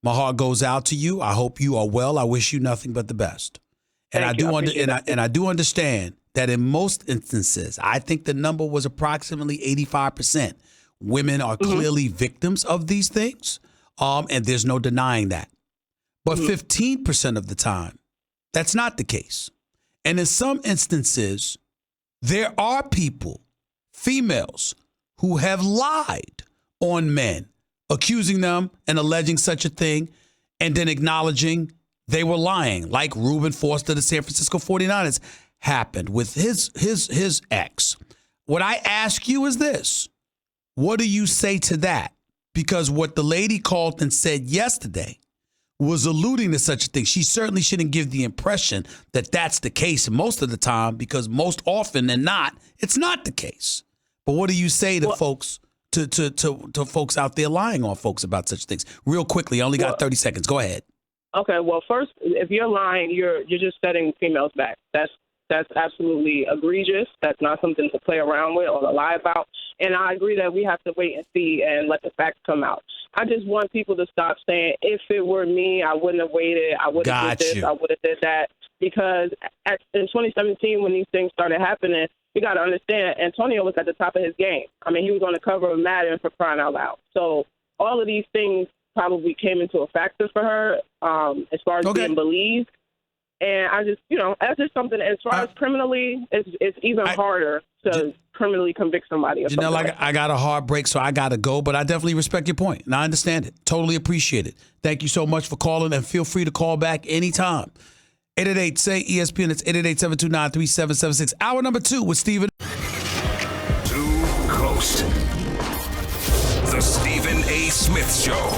My heart goes out to you. I hope you are well. I wish you nothing but the best. And I do understand that in most instances, I think the number was approximately 85%. Women are clearly victims of these things, and there's no denying that. But 15% of the time, that's not the case. And in some instances, there are people, females, who have lied on men, accusing them and alleging such a thing, and then acknowledging they were lying, like Reuben Foster of the San Francisco 49ers happened with his ex. What I ask you is this. What do you say to that? Because what the lady called and said yesterday was alluding to such a thing. She certainly shouldn't give the impression that that's the case most of the time, because most often than not, it's not the case. But what do you say to folks, to folks out there lying on folks about such things? Real quickly, I only got 30 seconds. Go ahead. Okay, well, first, if you're lying, you're just setting females back. That's absolutely egregious. That's not something to play around with or to lie about. And I agree that we have to wait and see and let the facts come out. I just want people to stop saying, if it were me, I wouldn't have waited. I would have did this. I would have did that. Because in 2017, when these things started happening, you got to understand, Antonio was at the top of his game. I mean, he was on the cover of Madden, for crying out loud. So all of these things probably came into a factor for her as far as being believed. And I just, that's just something, as far as criminally, it's even harder to criminally convict somebody. I got a hard break, so I got to go, but I definitely respect your point, and I understand it. Totally appreciate it. Thank you so much for calling, and feel free to call back anytime. 888-SAY-ESPN. It's 888-729-3776. Hour number 2 with Stephen. To Coast. The Stephen A. Smith Show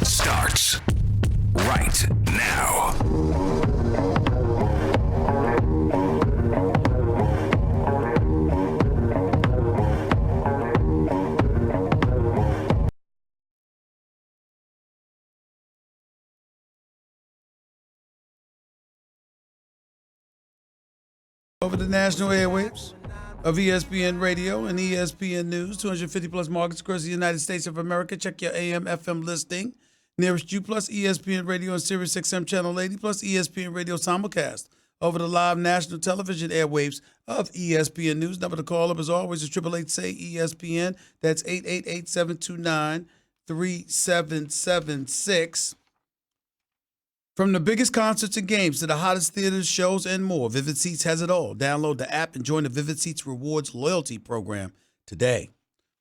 starts right now. Over the national airwaves of ESPN Radio and ESPN News, 250 plus markets across the United States of America. Check your AM, FM listing nearest you, plus ESPN Radio and Sirius XM Channel 80, plus ESPN Radio simulcast over the live national television airwaves of ESPN News. Number to call up, as always, is 888-SAY-ESPN. That's 888-729-3776. From the biggest concerts and games to the hottest theaters, shows, and more, Vivid Seats has it all. Download the app and join the Vivid Seats Rewards loyalty program today.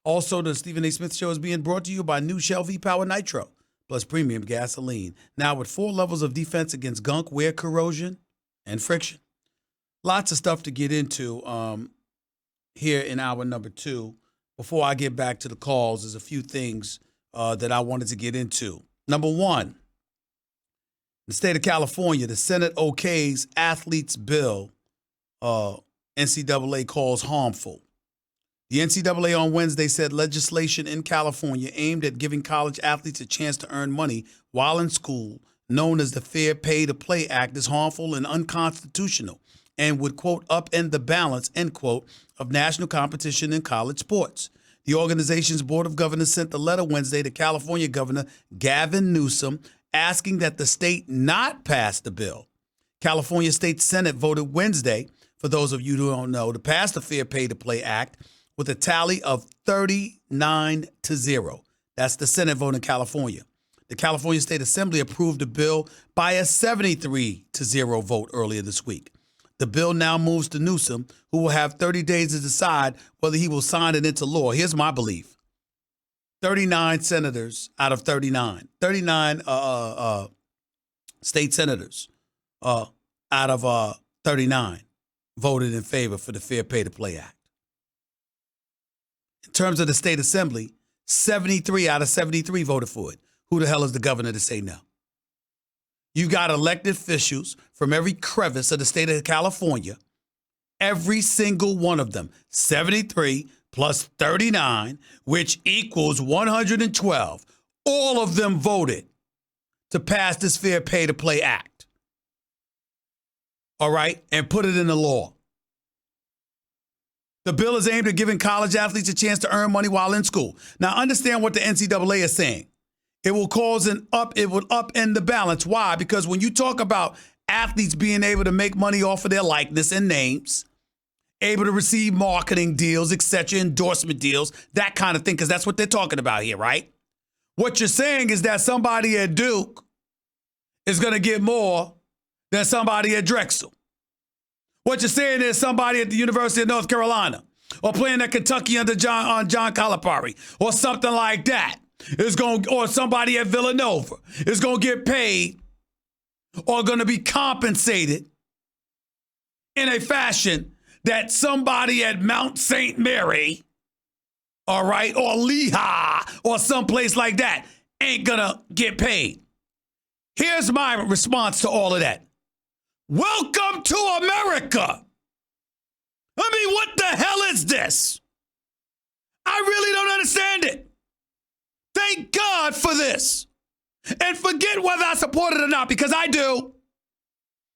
Also, the Stephen A. Smith Show is being brought to you by new Shell V-Power Nitro, plus premium gasoline. Now with 4 levels of defense against gunk, wear, corrosion, and friction. Lots of stuff to get into here in hour number 2. Before I get back to the calls, there's a few things that I wanted to get into. Number 1. The state of California, the Senate okays athletes bill NCAA calls harmful. The NCAA on Wednesday said legislation in California aimed at giving college athletes a chance to earn money while in school, known as the Fair Pay to Play Act, is harmful and unconstitutional and would, quote, upend the balance, end quote, of national competition in college sports. The organization's Board of Governors sent a letter Wednesday to California Governor Gavin Newsom asking that the state not pass the bill. California State Senate voted Wednesday, for those of you who don't know, to pass the Fair Pay to Play Act with a tally of 39-0. That's the Senate vote in California. The California State Assembly approved the bill by a 73-0 vote earlier this week. The bill now moves to Newsom, who will have 30 days to decide whether he will sign it into law. Here's my belief. 39 senators out of 39. 39 state senators out of 39 voted in favor for the Fair Pay to Play Act. In terms of the state assembly, 73 out of 73 voted for it. Who the hell is the governor to say no? You got elected officials from every crevice of the state of California, every single one of them, 73 plus 39, which equals 112. All of them voted to pass this Fair Pay to Play Act. All right? And put it into law. The bill is aimed at giving college athletes a chance to earn money while in school. Now, understand what the NCAA is saying. It will upend the balance. Why? Because when you talk about athletes being able to make money off of their likeness and names, able to receive marketing deals, etc., endorsement deals, that kind of thing, because that's what they're talking about here, right? What you're saying is that somebody at Duke is going to get more than somebody at Drexel. What you're saying is somebody at the University of North Carolina or playing at Kentucky under John Calipari or something like that or somebody at Villanova is going to get paid or going to be compensated in a fashion that somebody at Mount St. Mary, all right, or Lehigh or someplace like that ain't going to get paid. Here's my response to all of that. Welcome to America. I mean, what the hell is this? I really don't understand it. Thank God for this. And forget whether I support it or not, because I do.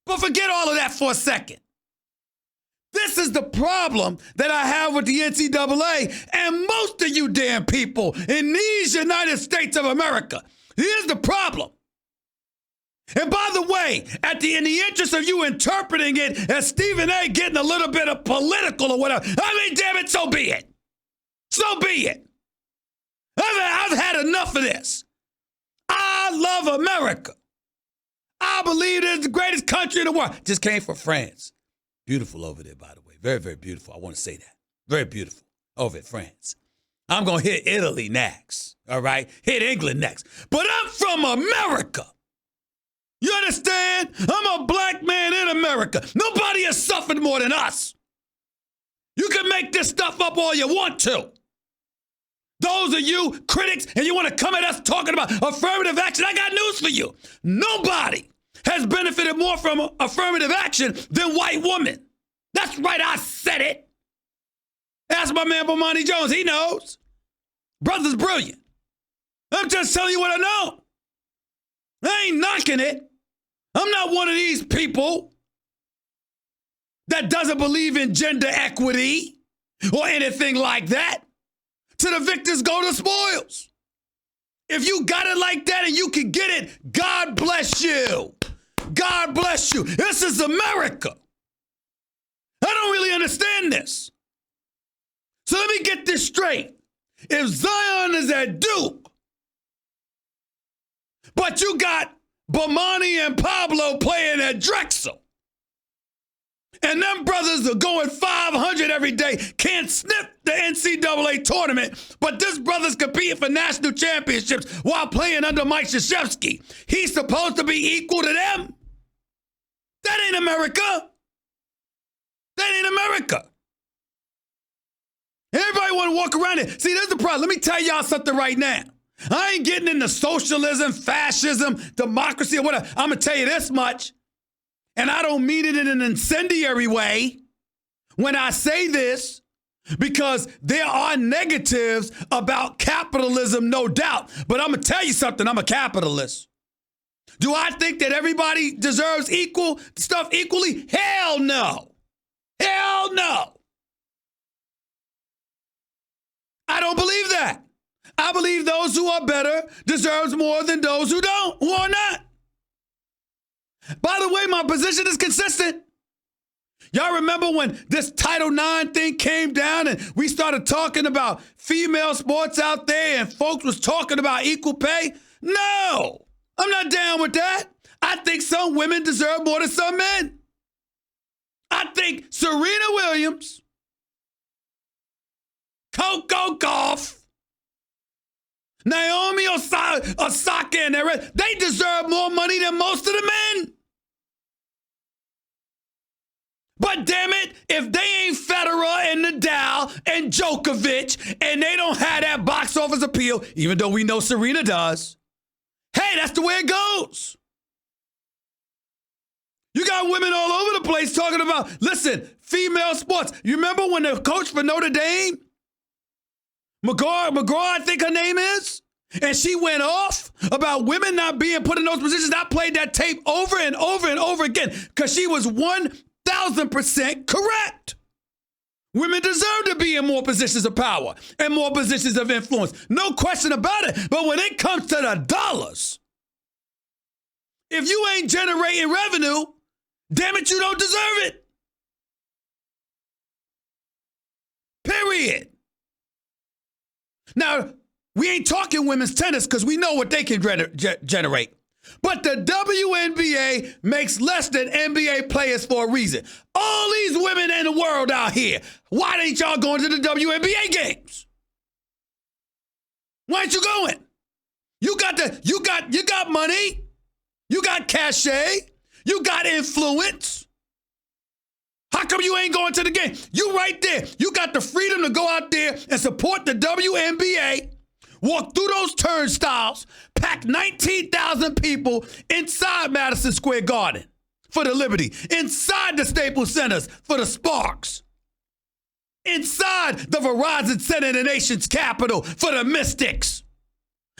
But forget all of that for a second. This is the problem that I have with the NCAA and most of you damn people in these United States of America. Here's the problem. And by the way, in the interest of you interpreting it as Stephen A. getting a little bit of political or whatever, I mean, damn it, so be it. So be it. I've had enough of this. I love America. I believe it's the greatest country in the world. Just came from France. Beautiful over there, by the way. Very, very beautiful. I want to say that. Very beautiful over in France. I'm going to hit Italy next, all right? Hit England next. But I'm from America. You understand? I'm a black man in America. Nobody has suffered more than us. You can make this stuff up all you want to. Those of you critics, and you want to come at us talking about affirmative action, I got news for you. Nobody has benefited more from affirmative action than white women. That's right, I said it. Ask my man Bomani Jones, he knows. Brother's brilliant. I'm just telling you what I know. I ain't knocking it. I'm not one of these people that doesn't believe in gender equity or anything like that. To the victors go the spoils. If you got it like that and you can get it, God bless you. God bless you. This is America. I don't really understand this. So let me get this straight. If Zion is at Duke, but you got Bomani and Pablo playing at Drexel, and them brothers are going 500 every day, can't sniff the NCAA tournament, but this brother's competing for national championships while playing under Mike Krzyzewski. He's supposed to be equal to them? That ain't America. That ain't America. Everybody want to walk around it. See, there's the problem. Let me tell y'all something right now. I ain't getting into socialism, fascism, democracy, or whatever. I'm going to tell you this much. And I don't mean it in an incendiary way when I say this, because there are negatives about capitalism, no doubt. But I'm going to tell you something. I'm a capitalist. Do I think that everybody deserves equal stuff equally? Hell no. Hell no. I don't believe that. I believe those who are better deserves more than those who don't, who are not. By the way, my position is consistent. Y'all remember when this Title IX thing came down and we started talking about female sports out there and folks was talking about equal pay? No, I'm not down with that. I think some women deserve more than some men. I think Serena Williams, Coco Gauff, Naomi Osaka, and they deserve more money than most of the men. But damn it, if they ain't Federer and Nadal and Djokovic and they don't have that box office appeal, even though we know Serena does, hey, that's the way it goes. You got women all over the place talking about, listen, female sports. You remember when the coach for Notre Dame, McGraw, I think her name is, and she went off about women not being put in those positions. I played that tape over and over and over again because she was 1,000% correct. Women deserve to be in more positions of power and more positions of influence. No question about it. But when it comes to the dollars, if you ain't generating revenue, damn it, you don't deserve it. Period. Now, we ain't talking women's tennis because we know what they can generate. But the WNBA makes less than NBA players for a reason. All these women in the world out here, why ain't y'all going to the WNBA games? Why ain't you going? You got money, you got cachet, you got influence. How come you ain't going to the game? You right there. You got the freedom to go out there and support the WNBA, walk through those turnstiles, pack 19,000 people inside Madison Square Garden for the Liberty, inside the Staples Centers for the Sparks, inside the Verizon Center in the nation's capital for the Mystics.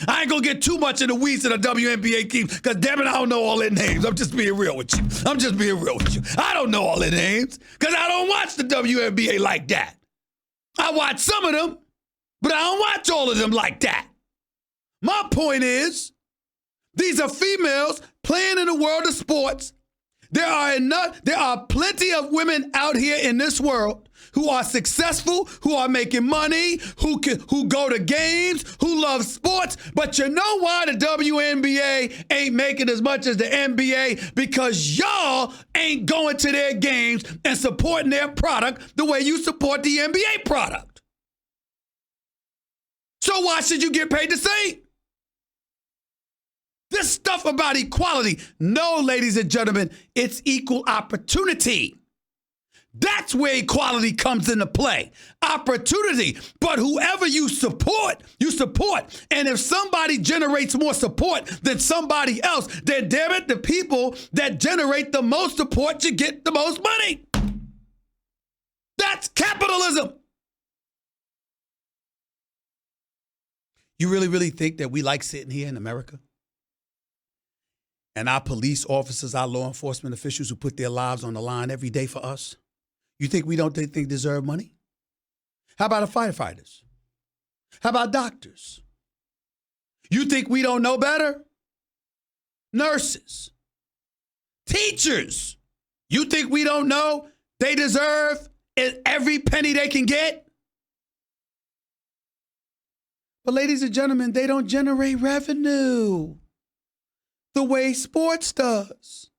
I ain't gonna get too much in the weeds of the WNBA team because, damn it, I don't know all their names. I'm just being real with you. I don't know all their names because I don't watch the WNBA like that. I watch some of them, but I don't watch all of them like that. My point is, these are females playing in the world of sports. There are plenty of women out here in this world who are successful, who are making money, who go to games, who love sports. But you know why the WNBA ain't making as much as the NBA? Because y'all ain't going to their games and supporting their product the way you support the NBA product. So why should you get paid the same? This stuff about equality. No, ladies and gentlemen, it's equal opportunity. That's where equality comes into play. Opportunity. But whoever you support, you support. And if somebody generates more support than somebody else, then damn it, the people that generate the most support should get the most money. That's capitalism. You really, really think that we like sitting here in America? And our police officers, our law enforcement officials who put their lives on the line every day for us, you think we don't think they deserve money? How about the firefighters? How about doctors? You think we don't know better? Nurses, teachers, you think we don't know they deserve every penny they can get? But ladies and gentlemen, they don't generate revenue the way sports does,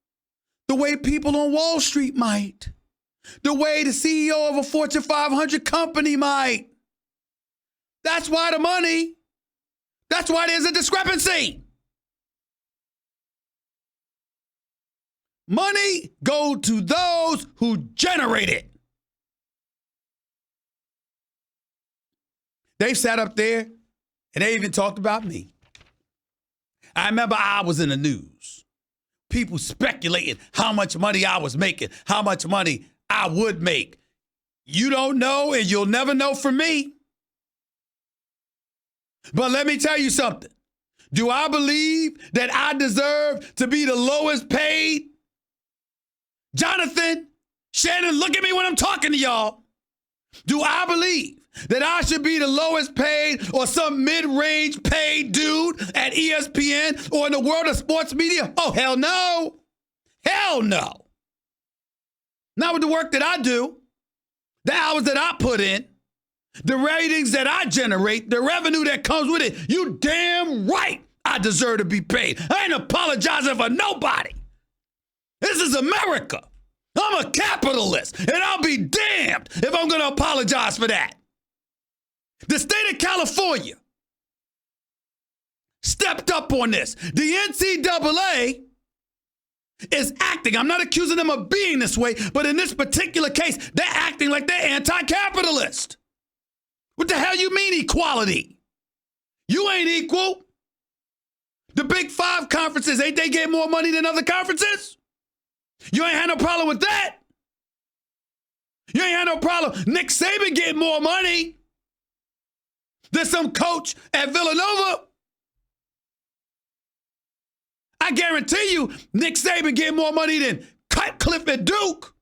the way people on Wall Street might, the way the CEO of a Fortune 500 company might. That's why that's why there's a discrepancy. Money go to those who generate it. They sat up there and they even talked about me. I remember I was in the news. People speculating how much money I was making, how much money I would make. You don't know and you'll never know from me. But let me tell you something. Do I believe that I deserve to be the lowest paid? Jonathan, Shannon, look at me when I'm talking to y'all. Do I believe that I should be the lowest paid or some mid-range paid dude at ESPN or in the world of sports media? Oh, hell no. Hell no. Not with the work that I do, the hours that I put in, the ratings that I generate, the revenue that comes with it. You damn right I deserve to be paid. I ain't apologizing for nobody. This is America. I'm a capitalist, and I'll be damned if I'm going to apologize for that. The state of California stepped up on this. The NCAA is acting. I'm not accusing them of being this way, but in this particular case, they're acting like they're anti-capitalist. What the hell you mean equality? You ain't equal. The Big Five conferences, ain't they getting more money than other conferences? You ain't had no problem with that. You ain't had no problem. Nick Saban getting more money than some coach at Villanova. I guarantee you, Nick Saban getting more money than Cutcliffe at Duke.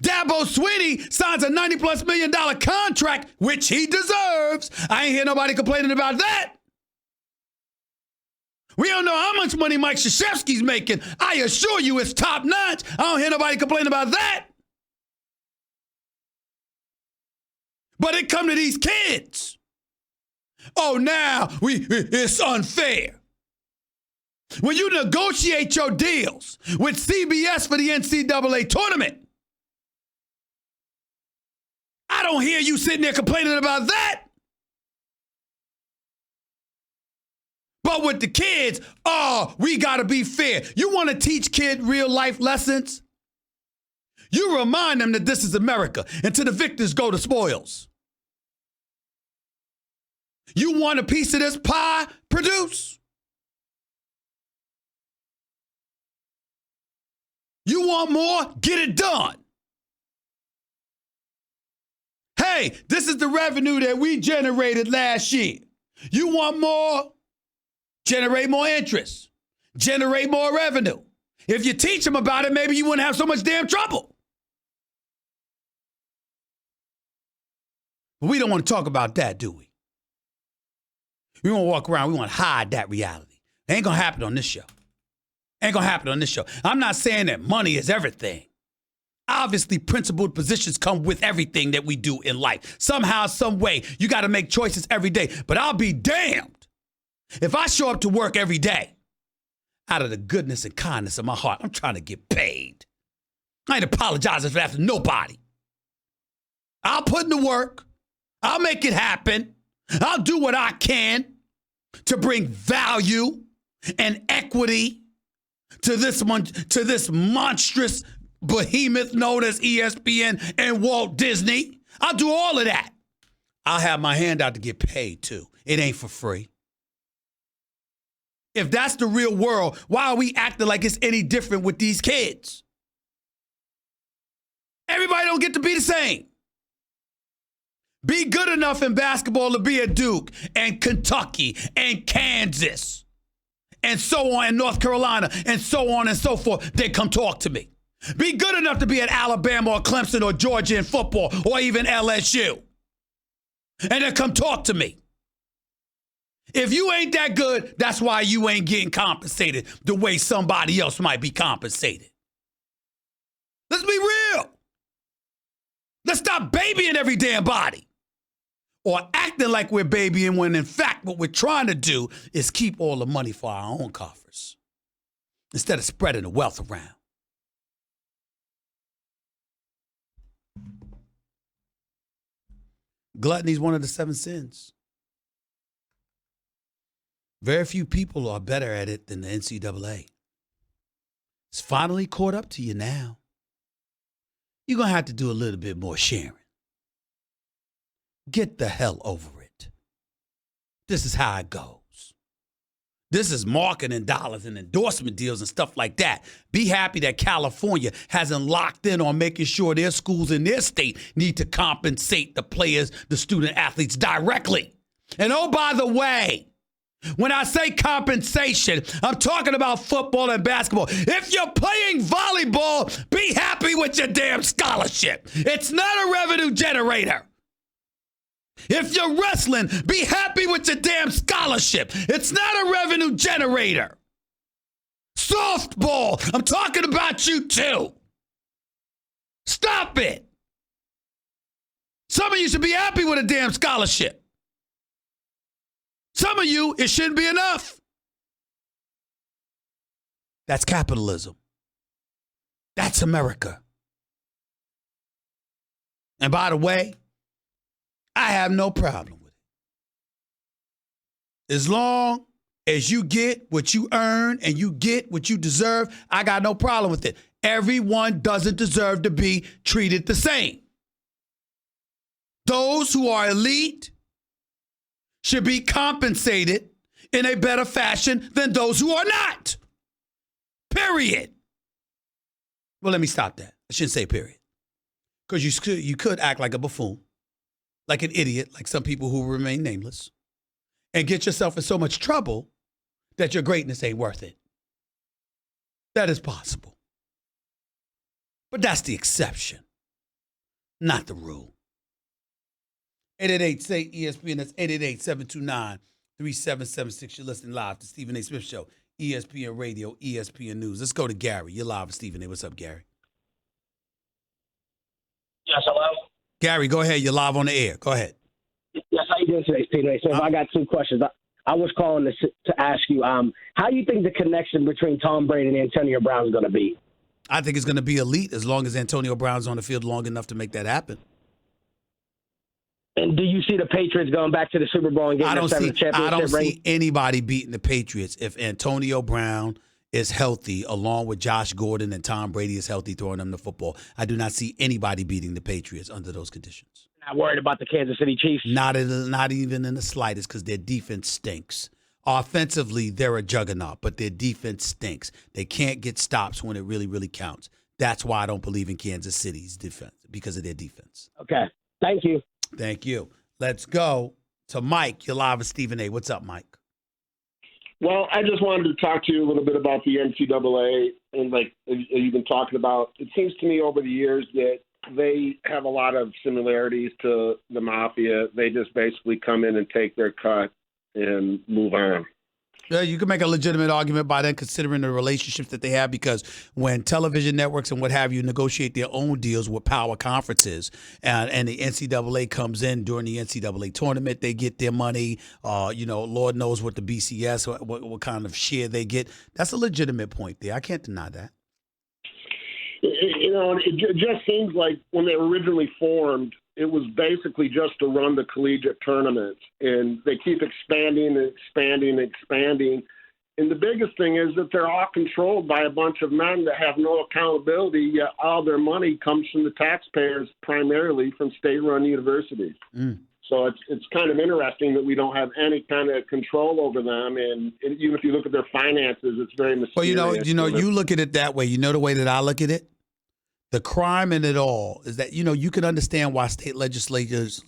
Dabo Swinney signs a $90+ million contract, which he deserves. I ain't hear nobody complaining about that. We don't know how much money Mike Krzyzewski's making. I assure you it's top notch. I don't hear nobody complain about that. But it come to these kids. Oh, now it's unfair. When you negotiate your deals with CBS for the NCAA tournament, I don't hear you sitting there complaining about that. But with the kids, oh, we got to be fair. You want to teach kids real life lessons? You remind them that this is America, and to the victors go the spoils. You want a piece of this pie? Produce. You want more? Get it done. Hey, this is the revenue that we generated last year. You want more? Generate more interest. Generate more revenue. If you teach them about it, maybe you wouldn't have so much damn trouble. But we don't want to talk about that, do we? We want to walk around. We want to hide that reality. It ain't going to happen on this show. Ain't going to happen on this show. I'm not saying that money is everything. Obviously, principled positions come with everything that we do in life. Somehow, some way, you got to make choices every day. But I'll be damned if I show up to work every day out of the goodness and kindness of my heart. I'm trying to get paid. I ain't apologizing for that to nobody. I'll put in the work. I'll make it happen. I'll do what I can to bring value and equity to this monstrous behemoth known as ESPN and Walt Disney. I'll do all of that. I'll have my hand out to get paid too. It ain't for free. If that's the real world, why are we acting like it's any different with these kids? Everybody don't get to be the same. Be good enough in basketball to be at Duke and Kentucky and Kansas and so on, and North Carolina and so on and so forth. They come talk to me. Be good enough to be at Alabama or Clemson or Georgia in football or even LSU. And then come talk to me. If you ain't that good, that's why you ain't getting compensated the way somebody else might be compensated. Let's be real. Let's stop babying every damn body. Or acting like we're babying when in fact what we're trying to do is keep all the money for our own coffers instead of spreading the wealth around. Gluttony is one of the 7 sins. Very few people are better at it than the NCAA. It's finally caught up to you now. You're going to have to do a little bit more sharing. Get the hell over it. This is how it goes. This is marketing dollars and endorsement deals and stuff like that. Be happy that California hasn't locked in on making sure their schools in their state need to compensate the players, the student athletes directly. And oh, by the way, when I say compensation, I'm talking about football and basketball. If you're playing volleyball, be happy with your damn scholarship. It's not a revenue generator. If you're wrestling, be happy with your damn scholarship. It's not a revenue generator. Softball, I'm talking about you too. Stop it. Some of you should be happy with a damn scholarship. Some of you, it shouldn't be enough. That's capitalism. That's America. And by the way, I have no problem with it. As long as you get what you earn and you get what you deserve, I got no problem with it. Everyone doesn't deserve to be treated the same. Those who are elite should be compensated in a better fashion than those who are not. Period. Well, let me stop that. I shouldn't say period. Because you could act like a buffoon, like an idiot, like some people who remain nameless, and get yourself in so much trouble that your greatness ain't worth it. That is possible. But that's the exception, not the rule. 888-SAY-ESPN, that's 888-729-3776. You're listening live to Stephen A. Smith Show, ESPN Radio, ESPN News. Let's go to Gary. You're live with Stephen A. What's up, Gary? Yes, hello? Gary, go ahead. You're live on the air. Go ahead. Yes, how you doing today, Stephen A. Smith? I got two questions. I was calling to ask you, how do you think the connection between Tom Brady and Antonio Brown is going to be? I think it's going to be elite as long as Antonio Brown's on the field long enough to make that happen. And do you see the Patriots going back to the Super Bowl and getting their seventh championship I don't ring? see anybody beating the Patriots if Antonio Brown is healthy, along with Josh Gordon and Tom Brady is healthy throwing them the football. I do not see anybody beating the Patriots under those conditions. Not worried about the Kansas City Chiefs? Not even in the slightest, because their defense stinks. Offensively, they're a juggernaut, but their defense stinks. They can't get stops when it really, really counts. That's why I don't believe in Kansas City's defense, because of their defense. Okay. Thank you. Thank you. Let's go to Mike. You're live with Stephen A. What's up, Mike? Well, I just wanted to talk to you a little bit about the NCAA and like you've been talking about. It seems to me over the years that they have a lot of similarities to the mafia. They just basically come in and take their cut and move on. Yeah, you can make a legitimate argument by that, considering the relationships that they have, because when television networks and what have you negotiate their own deals with power conferences, and the NCAA comes in during the NCAA tournament, they get their money. Lord knows what the BCS, what kind of share they get. That's a legitimate point there. I can't deny that. It just seems like when they were originally formed, it was basically just to run the collegiate tournaments, and they keep expanding and expanding and expanding. And the biggest thing is that they're all controlled by a bunch of men that have no accountability, yet all their money comes from the taxpayers, primarily from state-run universities. So it's kind of interesting that we don't have any kind of control over them, and even if you look at their finances, it's very mysterious. Well, you look at it that way. You know the way that I look at it? The crime in it all is that, you can understand why state legislators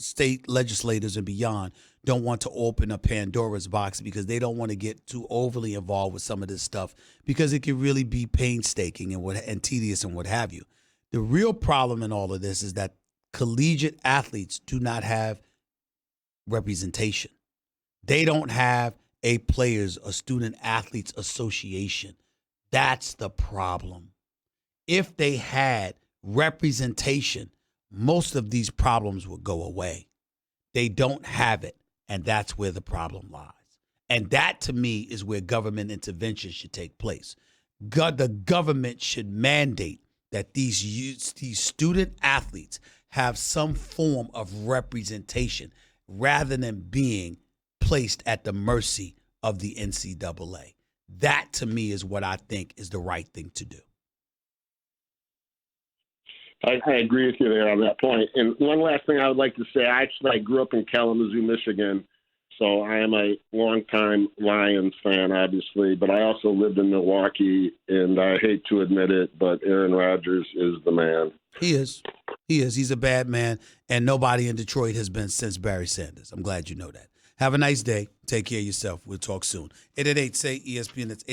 and beyond don't want to open a Pandora's box, because they don't want to get too overly involved with some of this stuff, because it can really be painstaking and tedious and what have you. The real problem in all of this is that collegiate athletes do not have representation. They don't have a student athletes association. That's the problem. If they had representation, most of these problems would go away. They don't have it, and that's where the problem lies. And that, to me, is where government intervention should take place. The government should mandate that these student athletes have some form of representation rather than being placed at the mercy of the NCAA. That, to me, is what I think is the right thing to do. I agree with you there on that point. And one last thing I would like to say, I grew up in Kalamazoo, Michigan, so I am a longtime Lions fan, obviously, but I also lived in Milwaukee, and I hate to admit it, but Aaron Rodgers is the man. He is. He's a bad man, and nobody in Detroit has been since Barry Sanders. I'm glad you know that. Have a nice day. Take care of yourself. We'll talk soon. 888-SAY-ESPN. That's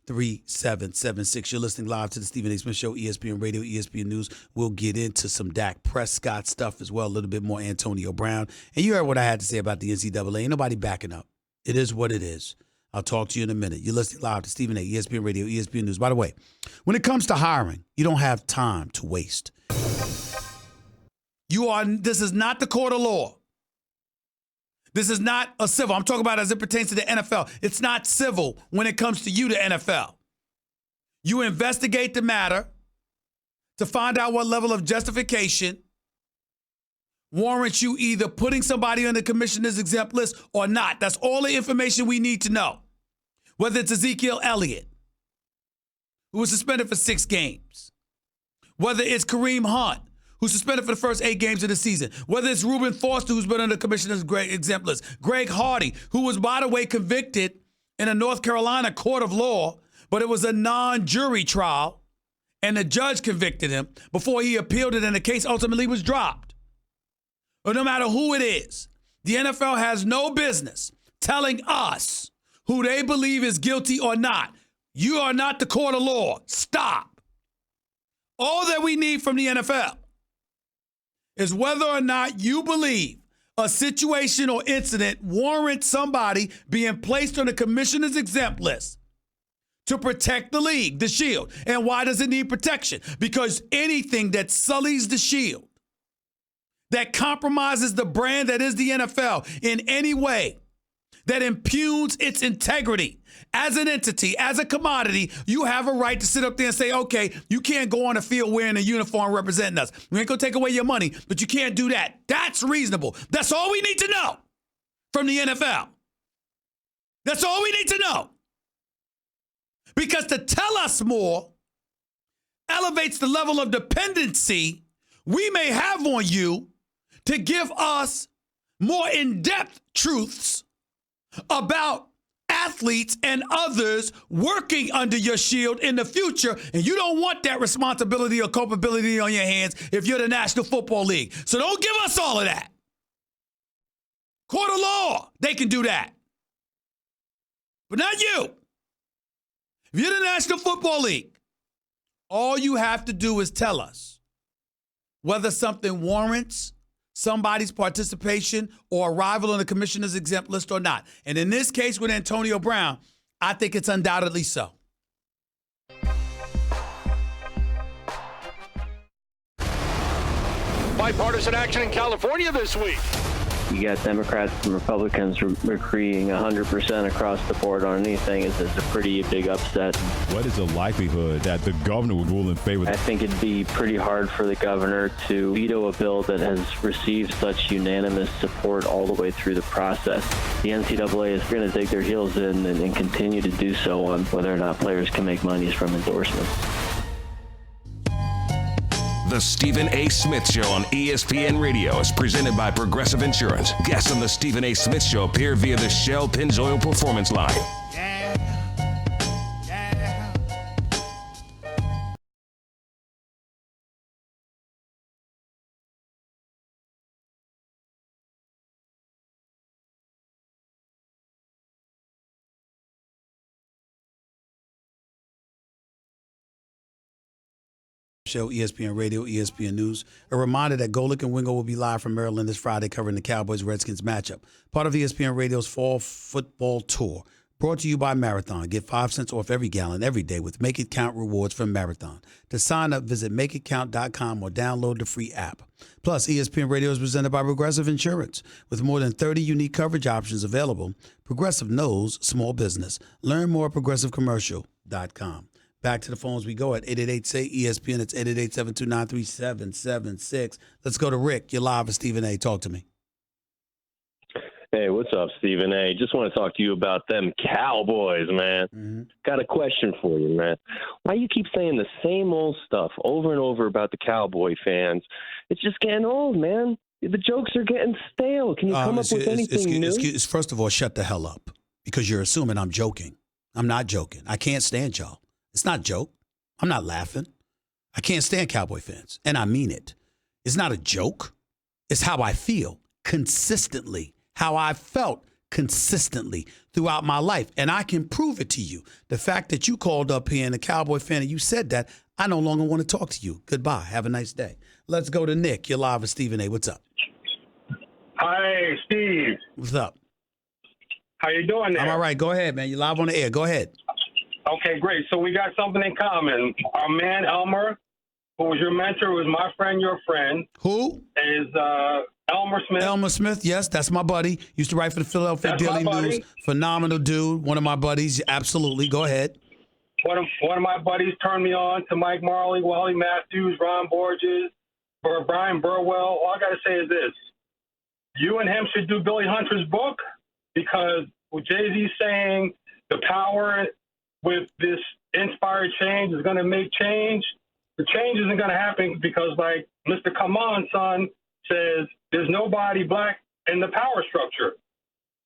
888-729-3776. You're listening live to the Stephen A. Smith Show, ESPN Radio, ESPN News. We'll get into some Dak Prescott stuff as well, a little bit more Antonio Brown. And you heard what I had to say about the NCAA. Ain't nobody backing up. It is what it is. I'll talk to you in a minute. You're listening live to Stephen A., ESPN Radio, ESPN News. By the way, when it comes to hiring, you don't have time to waste. This is not the court of law. This is not a civil. I'm talking about as it pertains to the NFL. It's not civil when it comes to you, the NFL. You investigate the matter to find out what level of justification warrants you either putting somebody on the commissioner's exempt list or not. That's all the information we need to know. Whether it's Ezekiel Elliott, who was suspended for 6 games. Whether it's Kareem Hunt, who's suspended for the first 8 games of the season. Whether it's Reuben Foster, who's been on the commissioner's exempt list. Greg Hardy, who was, by the way, convicted in a North Carolina court of law, but it was a non-jury trial, and the judge convicted him before he appealed it, and the case ultimately was dropped. But no matter who it is, the NFL has no business telling us who they believe is guilty or not. You are not the court of law. Stop. All that we need from the NFL is whether or not you believe a situation or incident warrants somebody being placed on the commissioner's exempt list to protect the league, the shield. And why does it need protection? Because anything that sullies the shield, that compromises the brand that is the NFL in any way, that impugns its integrity as an entity, as a commodity, you have a right to sit up there and say, okay, you can't go on the field wearing a uniform representing us. We ain't gonna take away your money, but you can't do that. That's reasonable. That's all we need to know from the NFL. That's all we need to know. Because to tell us more elevates the level of dependency we may have on you to give us more in-depth truths about athletes and others working under your shield in the future, and you don't want that responsibility or culpability on your hands if you're the National Football League. So don't give us all of that. Court of law, they can do that. But not you. If you're the National Football League, all you have to do is tell us whether something warrants somebody's participation or arrival on the commissioner's exempt list or not. And in this case with Antonio Brown, I think it's undoubtedly so. Bipartisan action in California this week. You got Democrats and Republicans agreeing 100% across the board on anything is a pretty big upset. What is the likelihood that the governor would rule in favor? I think it'd be pretty hard for the governor to veto a bill that has received such unanimous support all the way through the process. The NCAA is going to dig their heels in and continue to do so on whether or not players can make monies from endorsements. The Stephen A. Smith Show on ESPN Radio is presented by Progressive Insurance. Guests on the Stephen A. Smith Show appear via the Shell Pennzoil Performance Line. Show, ESPN Radio, ESPN News. A reminder that Golick and Wingo will be live from Maryland this Friday covering the Cowboys-Redskins matchup. Part of ESPN Radio's fall football tour. Brought to you by Marathon. Get 5 cents off every gallon every day with Make It Count rewards from Marathon. To sign up, visit MakeItCount.com or download the free app. Plus, ESPN Radio is presented by Progressive Insurance. With more than 30 unique coverage options available, Progressive knows small business. Learn more at ProgressiveCommercial.com. Back to the phones we go at 888-SAY-ESPN. It's 888-729-3776. Let's go to Rick. You're live with Stephen A. Talk to me. Hey, what's up, Stephen A? Just want to talk to you about them Cowboys, man. Mm-hmm. Got a question for you, man. Why you keep saying the same old stuff over and over about the Cowboy fans? It's just getting old, man. The jokes are getting stale. Can you come up with anything new? First of all, shut the hell up, because you're assuming I'm joking. I'm not joking. I can't stand y'all. It's not a joke. I'm not laughing. I can't stand Cowboy fans, and I mean it. It's not a joke. It's how I feel consistently, how I felt consistently throughout my life, and I can prove it to you. The fact that you called up here and a Cowboy fan and you said that, I no longer want to talk to you. Goodbye. Have a nice day. Let's go to Nick. You're live with Stephen A. What's up? Hi, Steve. What's up? How you doing there? I'm all right. Go ahead, man. You're live on the air. Go ahead. Okay, great. So we got something in common. Our man Elmer, who was your mentor, was my friend, your friend. Who? Is Elmer Smith. Elmer Smith, yes, that's my buddy. Used to write for the Philadelphia Daily News. Phenomenal dude, one of my buddies. Absolutely. Go ahead. one of my buddies turned me on to Mike Marley, Wally Matthews, Ron Borges, or Brian Burwell. All I got to say is this. You and him should do Billy Hunter's book, because what Jay-Z's saying, the power with this inspired change is going to make change. The change isn't going to happen because, like Mr. Come On Son says, there's nobody black in the power structure.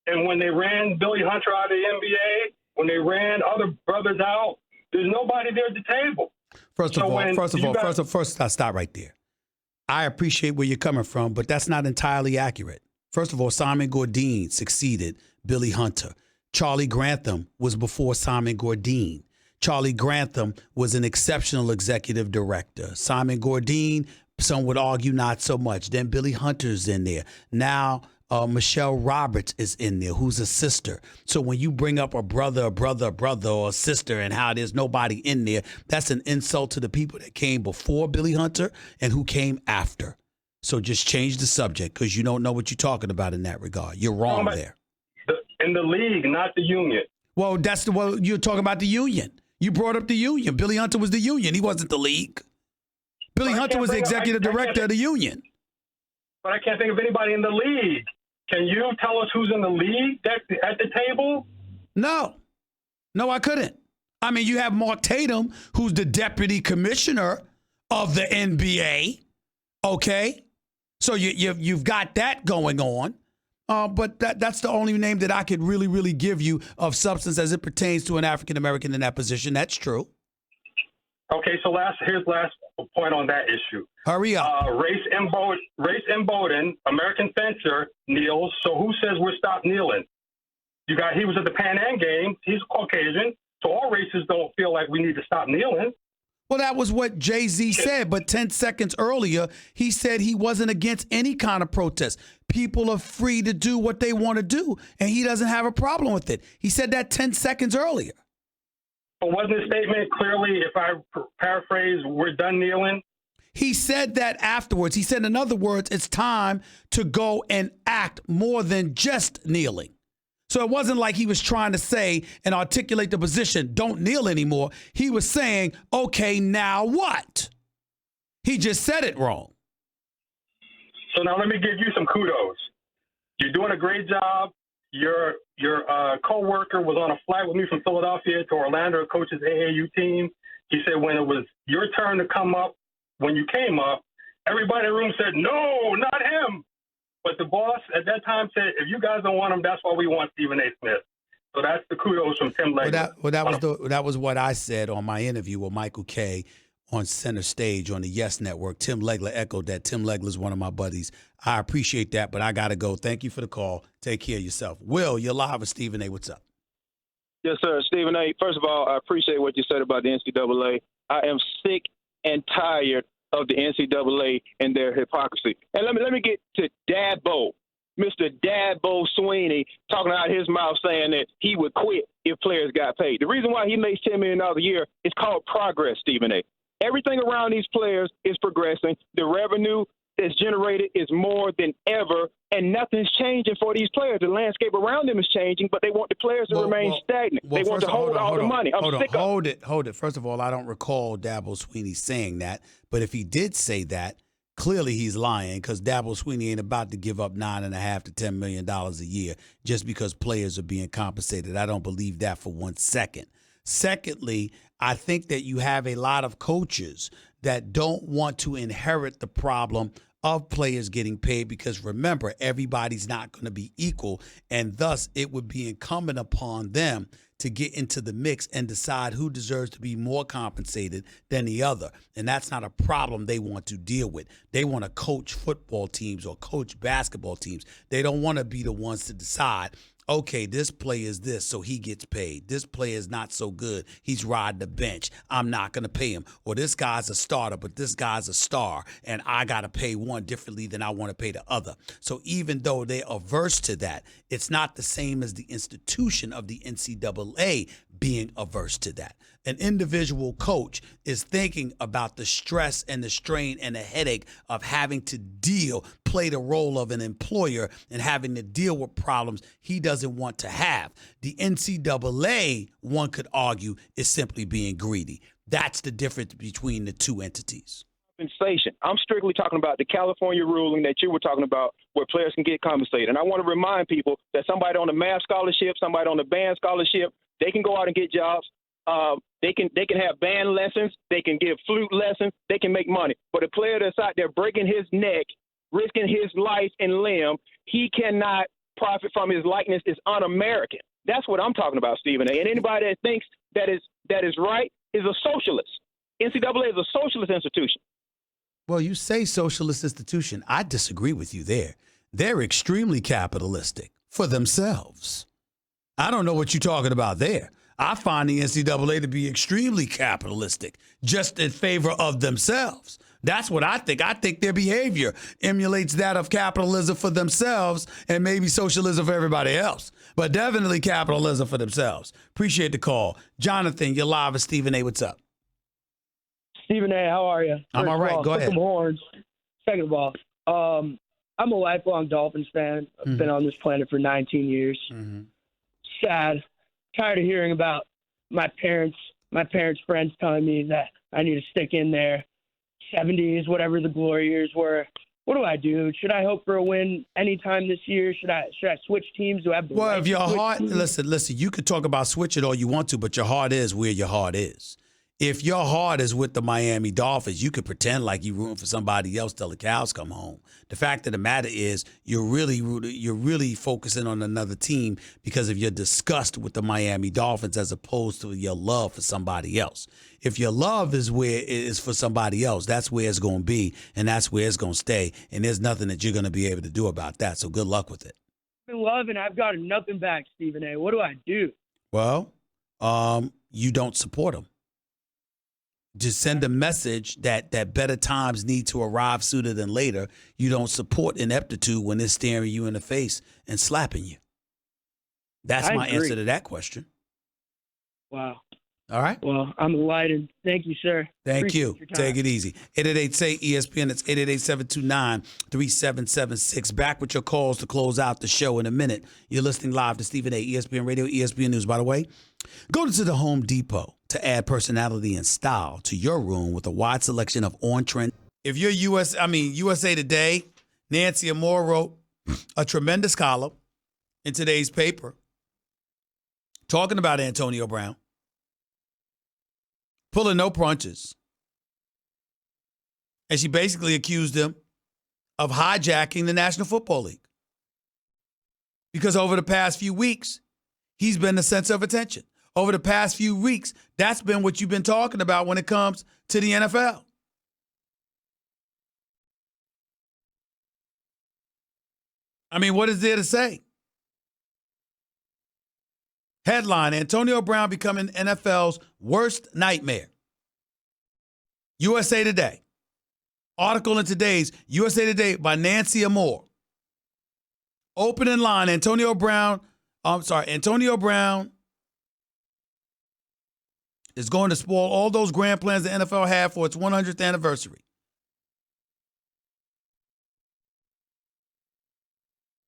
And when they ran Billy Hunter out of the NBA, when they ran other brothers out, there's nobody there at the table. First of all, stop right there. I appreciate where you're coming from, but that's not entirely accurate. First of all, Simon Gordine succeeded Billy Hunter. Charlie Grantham was before Simon Gordine. Charlie Grantham was an exceptional executive director. Simon Gordine, some would argue not so much. Then Billy Hunter's in there. Now Michelle Roberts is in there, who's a sister. So when you bring up a brother, or a sister, and how there's nobody in there, that's an insult to the people that came before Billy Hunter and who came after. So just change the subject, because you don't know what you're talking about in that regard. You're wrong there. In the league, not the union. Well, you're talking about the union. You brought up the union. Billy Hunter was the union. He wasn't the league. Billy Hunter was the executive director of the union. But I can't think of anybody in the league. Can you tell us who's in the league at the table? No, I couldn't. I mean, you have Mark Tatum, who's the deputy commissioner of the NBA. Okay, so you've got that going on. But that's the only name that I could really give you of substance as it pertains to an African American in that position. That's true. Okay, so here's last point on that issue. Hurry up. Race Imboden, American fencer, kneels. So who says we're stop kneeling? He was at the Pan Am game. He's Caucasian. So all races don't feel like we need to stop kneeling. Well, that was what Jay-Z said, but 10 seconds earlier, he said he wasn't against any kind of protest. People are free to do what they want to do, and he doesn't have a problem with it. He said that 10 seconds earlier. But wasn't his statement clearly, if I paraphrase, we're done kneeling? He said that afterwards. He said, in other words, it's time to go and act more than just kneeling. So it wasn't like he was trying to say and articulate the position, don't kneel anymore. He was saying, okay, now what? He just said it wrong. So now let me give you some kudos. You're doing a great job. Your co-worker was on a flight with me from Philadelphia to Orlando to coach his AAU team. He said when it was your turn to come up, when you came up, everybody in the room said, no, not him. But the boss at that time said, if you guys don't want him, that's why we want Stephen A. Smith. So that's the kudos from Tim Legler. That was what I said on my interview with Michael Kay on Center Stage on the Yes Network. Tim Legler echoed that. Tim Legler is one of my buddies. I appreciate that, but I got to go. Thank you for the call. Take care of yourself. Will, you're live with Stephen A. What's up? Yes, sir. Stephen A., first of all, I appreciate what you said about the NCAA. I am sick and tired of the NCAA and their hypocrisy. And let me get to Dabo, Mr. Dabo Sweeney, talking out his mouth saying that he would quit if players got paid. The reason why he makes $10 million a year is called progress, Stephen A. Everything around these players is progressing. The revenue that's generated is more than ever, and nothing's changing for these players. The landscape around them is changing, but they want the players to remain stagnant. They want to hold all the money. Hold it. First of all, I don't recall Dabo Sweeney saying that, but if he did say that, clearly he's lying, because Dabo Sweeney ain't about to give up $9.5 to $10 million a year just because players are being compensated. I don't believe that for 1 second. Secondly, I think that you have a lot of coaches that don't want to inherit the problem of players getting paid, because remember, everybody's not going to be equal, and thus it would be incumbent upon them to get into the mix and decide who deserves to be more compensated than the other. And that's not a problem they want to deal with. They want to coach football teams or coach basketball teams. They don't want to be the ones to decide, okay, this player is this, so he gets paid. This player is not so good. He's riding the bench. I'm not going to pay him. Or this guy's a starter, but this guy's a star, and I got to pay one differently than I want to pay the other. So even though they're averse to that, it's not the same as the institution of the NCAA being averse to that. An individual coach is thinking about the stress and the strain and the headache of having to play the role of an employer and having to deal with problems he doesn't want to have. The NCAA, one could argue, is simply being greedy. That's the difference between the two entities. Compensation. I'm strictly talking about the California ruling that you were talking about where players can get compensated. And I want to remind people that somebody on a math scholarship, somebody on a band scholarship, they can go out and get jobs. They can have band lessons. They can give flute lessons. They can make money. But a player that's out there breaking his neck, risking his life and limb, he cannot profit from his likeness is un-American. That's what I'm talking about, Stephen A. And anybody that thinks that is right is a socialist. NCAA is a socialist institution. Well, you say socialist institution. I disagree with you there. They're extremely capitalistic for themselves. I don't know what you're talking about there. I find the NCAA to be extremely capitalistic, just in favor of themselves. That's what I think. I think their behavior emulates that of capitalism for themselves and maybe socialism for everybody else, but definitely capitalism for themselves. Appreciate the call. Jonathan, you're live with Stephen A. What's up? Stephen A., how are you? I'm all right. Go ahead. Some horns. Second of all, I'm a lifelong Dolphins fan. I've been on this planet for 19 years. Sad. Tired of hearing about my parents' friends telling me that I need to stick in there. 70s, whatever the glory years were. What do I do? Should I hope for a win anytime this year? Should I switch teams? Do I have the Well, right if your to switch heart, teams? listen, you could talk about switch it all you want to, but your heart is where your heart is. If your heart is with the Miami Dolphins, you could pretend like you're rooting for somebody else till the cows come home. The fact of the matter is you're really focusing on another team because of your disgust with the Miami Dolphins as opposed to your love for somebody else. If your love is where it is for somebody else, that's where it's going to be, and that's where it's going to stay, and there's nothing that you're going to be able to do about that, so good luck with it. I've been loving. I've gotten nothing back, Stephen A. What do I do? Well, you don't support them. Just send a message that better times need to arrive sooner than later. You don't support ineptitude when it's staring you in the face and slapping you. That's my answer to that question. Wow. All right. Well, I'm enlightened. Thank you, sir. Thank Appreciate you. your time. Take it easy. 888-SAY-ESPN. It's 888-729-3776. Back with your calls to close out the show in a minute. You're listening live to Stephen A. ESPN Radio, ESPN News. By the way, go to the Home Depot to add personality and style to your room with a wide selection of on-trend. If you're USA Today, Nancy Amore wrote a tremendous column in today's paper talking about Antonio Brown, pulling no punches. And she basically accused him of hijacking the National Football League. Because over the past few weeks, he's been the center of attention. Over the past few weeks, that's been what you've been talking about when it comes to the NFL. I mean, what is there to say? Headline, Antonio Brown becoming NFL's worst nightmare. USA Today. Article in today's USA Today by Nancy Amore. Opening line, Antonio Brown is going to spoil all those grand plans the NFL had for its 100th anniversary.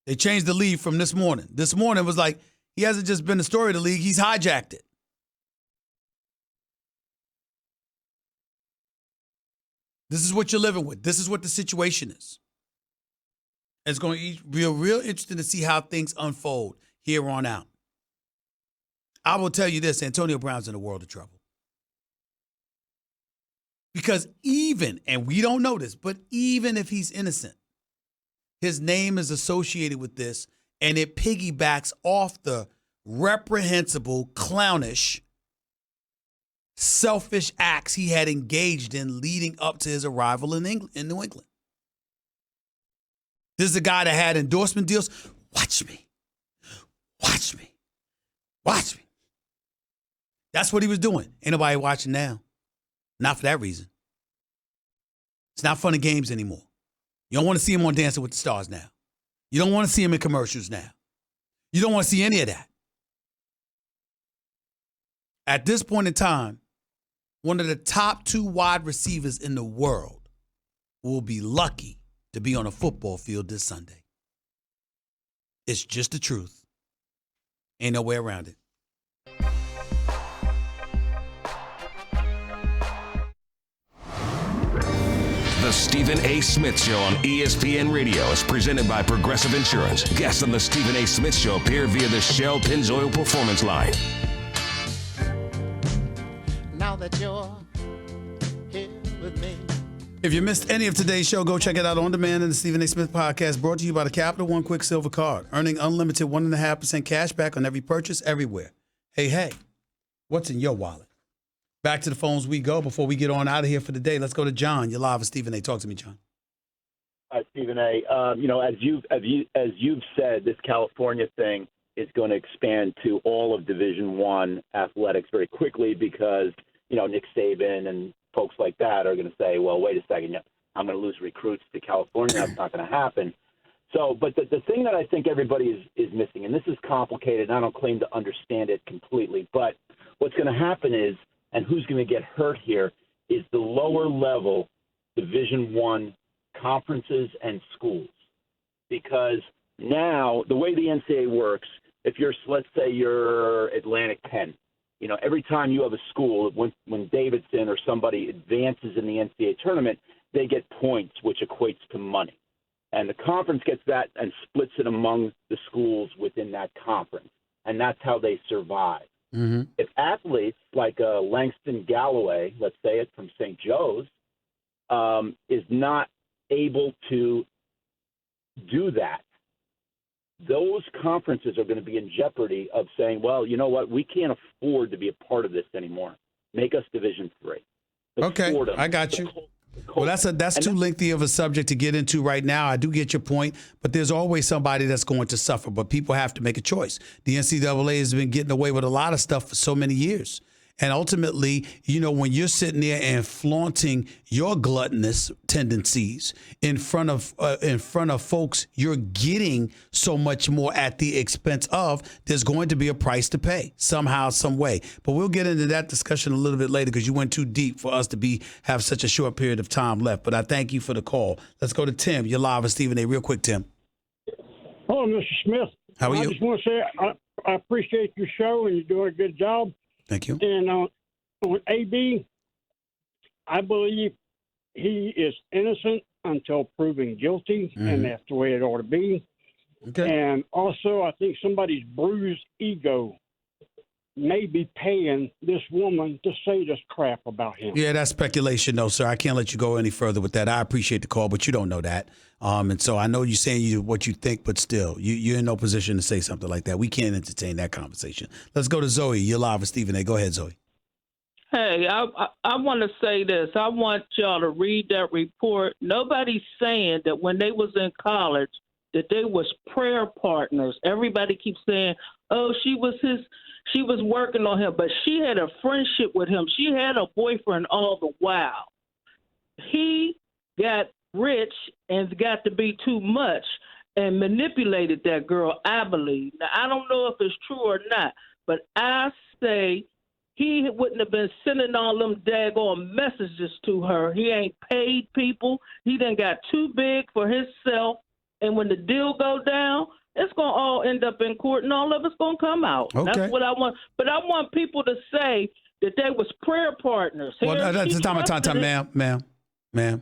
They changed the lead from this morning. This morning was like, he hasn't just been the story of the league, he's hijacked it. This is what you're living with. This is what the situation is. It's going to be real interesting to see how things unfold here on out. I will tell you this, Antonio Brown's in a world of trouble. Because even, and we don't know this, but even if he's innocent, his name is associated with this, and it piggybacks off the reprehensible, clownish, selfish acts he had engaged in leading up to his arrival in New England. This is a guy that had endorsement deals. Watch me. Watch me. Watch me. That's what he was doing. Ain't nobody watching now. Not for that reason. It's not fun and games anymore. You don't want to see him on Dancing with the Stars now. You don't want to see him in commercials now. You don't want to see any of that. at this point in time, one of the top 2 wide receivers in the world will be lucky to be on a football field this Sunday. It's just the truth. Ain't no way around it. The Stephen A. Smith Show on ESPN Radio is presented by Progressive Insurance. Guests on the Stephen A. Smith Show appear via the Shell Pennzoil Performance Line. Now that you're here with me. If you missed any of today's show, go check it out on demand in the Stephen A. Smith Podcast, brought to you by the Capital One Quick Silver Card, earning unlimited 1.5% cash back on every purchase everywhere. Hey, what's in your wallet? Back to the phones we go before we get on out of here for the day. Let's go to John. You're live with Stephen A. Talk to me, John. Hi, Stephen A. As you've said, this California thing is going to expand to all of Division I athletics very quickly because, Nick Saban and folks like that are going to say, well, wait a second, I'm going to lose recruits to California. That's not going to happen. So, but the thing that I think everybody is missing, and this is complicated, and I don't claim to understand it completely, but what's going to happen is, and who's going to get hurt here, is the lower level Division I conferences and schools. Because now, the way the NCAA works, let's say you're Atlantic 10, every time you have a school, when Davidson or somebody advances in the NCAA tournament, they get points, which equates to money. And the conference gets that and splits it among the schools within that conference. And that's how they survive. Mm-hmm. If athletes like Langston Galloway, let's say it from St. Joe's, is not able to do that, those conferences are going to be in jeopardy of saying, well, you know what, we can't afford to be a part of this anymore. Make us Division III. Okay, I got you. Well, that's too lengthy of a subject to get into right now. I do get your point, but there's always somebody that's going to suffer. But people have to make a choice. The NCAA has been getting away with a lot of stuff for so many years. And ultimately, when you're sitting there and flaunting your gluttonous tendencies in front of folks, you're getting so much more at the expense of. There's going to be a price to pay somehow, some way. But we'll get into that discussion a little bit later because you went too deep for us to have such a short period of time left. But I thank you for the call. Let's go to Tim. You're live with Stephen A. Real quick, Tim. Hello, Mr. Smith. How are you? I just want to say I appreciate your show and you're doing a good job. Thank you. And on AB, I believe he is innocent until proven guilty, and that's the way it ought to be. Okay. And also, I think somebody's bruised ego may be paying this woman to say this crap about him. Yeah, that's speculation, though, sir. I can't let you go any further with that. I appreciate the call, but you don't know that. And so I know you're saying what you think, but still, you're in no position to say something like that. We can't entertain that conversation. Let's go to Zoe. You're live with Stephen A. Go ahead, Zoe. Hey, I want to say this. I want y'all to read that report. Nobody's saying that when they was in college that they was prayer partners. Everybody keeps saying, oh, she was working on him, but she had a friendship with him. She had a boyfriend all the while. He got rich and got to be too much and manipulated that girl, I believe. Now, I don't know if it's true or not, but I say he wouldn't have been sending all them daggone messages to her. He ain't paid people. He done got too big for himself. And when the deal go down, it's going to all end up in court and all of it's going to come out. Okay. That's what I want. But I want people to say that they was prayer partners. Well, that's time, ma'am.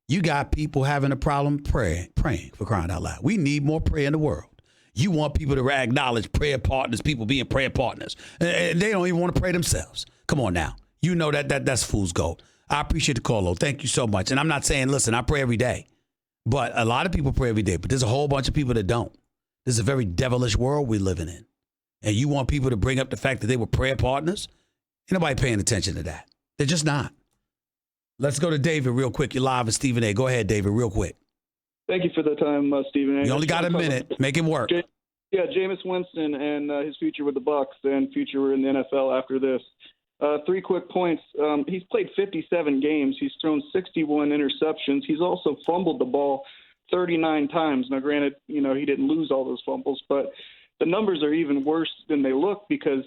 You got people having a problem praying for crying out loud. We need more prayer in the world. You want people to acknowledge prayer partners, people being prayer partners. And they don't even want to pray themselves. Come on now. You know that's fool's gold. I appreciate the call, though. Thank you so much. And I'm not saying, listen, I pray every day. But a lot of people pray every day. But there's a whole bunch of people that don't. This is a very devilish world we're living in. And you want people to bring up the fact that they were prayer partners? Ain't nobody paying attention to that. They're just not. Let's go to David real quick. You're live with Stephen A. Go ahead, David, real quick. Thank you for the time, Stephen A. You only got a minute. Make it work. Jameis Winston and his future with the Bucs and future in the NFL after this. 3 quick points. He's played 57 games. He's thrown 61 interceptions. He's also fumbled the ball 39 times. Now, granted, he didn't lose all those fumbles, but the numbers are even worse than they look because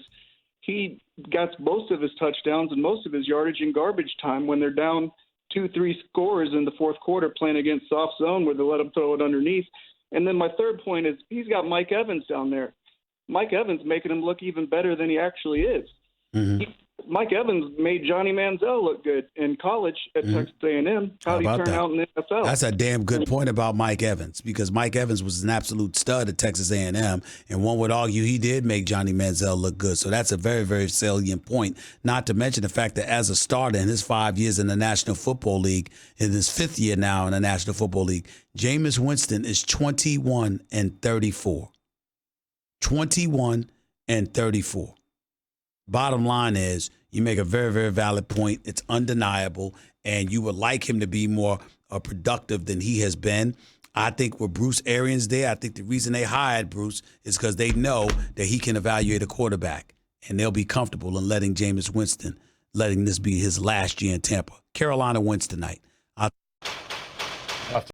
he got most of his touchdowns and most of his yardage in garbage time when they're down 2-3 scores in the fourth quarter playing against soft zone where they let him throw it underneath. And then my third point is he's got Mike Evans down there. Mike Evans making him look even better than he actually is. Mike Evans made Johnny Manziel look good in college at Texas A&M. How did he turn out in the NFL? That's a damn good point about Mike Evans, because Mike Evans was an absolute stud at Texas A&M, and one would argue he did make Johnny Manziel look good. So that's a very, very salient point, not to mention the fact that as a starter in his 5 years in the National Football League, in his 5th year now in the National Football League, Jameis Winston is 21-34. 21-34. Bottom line is, you make a very, very valid point. It's undeniable, and you would like him to be more productive than he has been. I think with Bruce Arians there, I think the reason they hired Bruce is because they know that he can evaluate a quarterback, and they'll be comfortable in letting Jameis Winston, letting this be his last year in Tampa. Carolina wins tonight.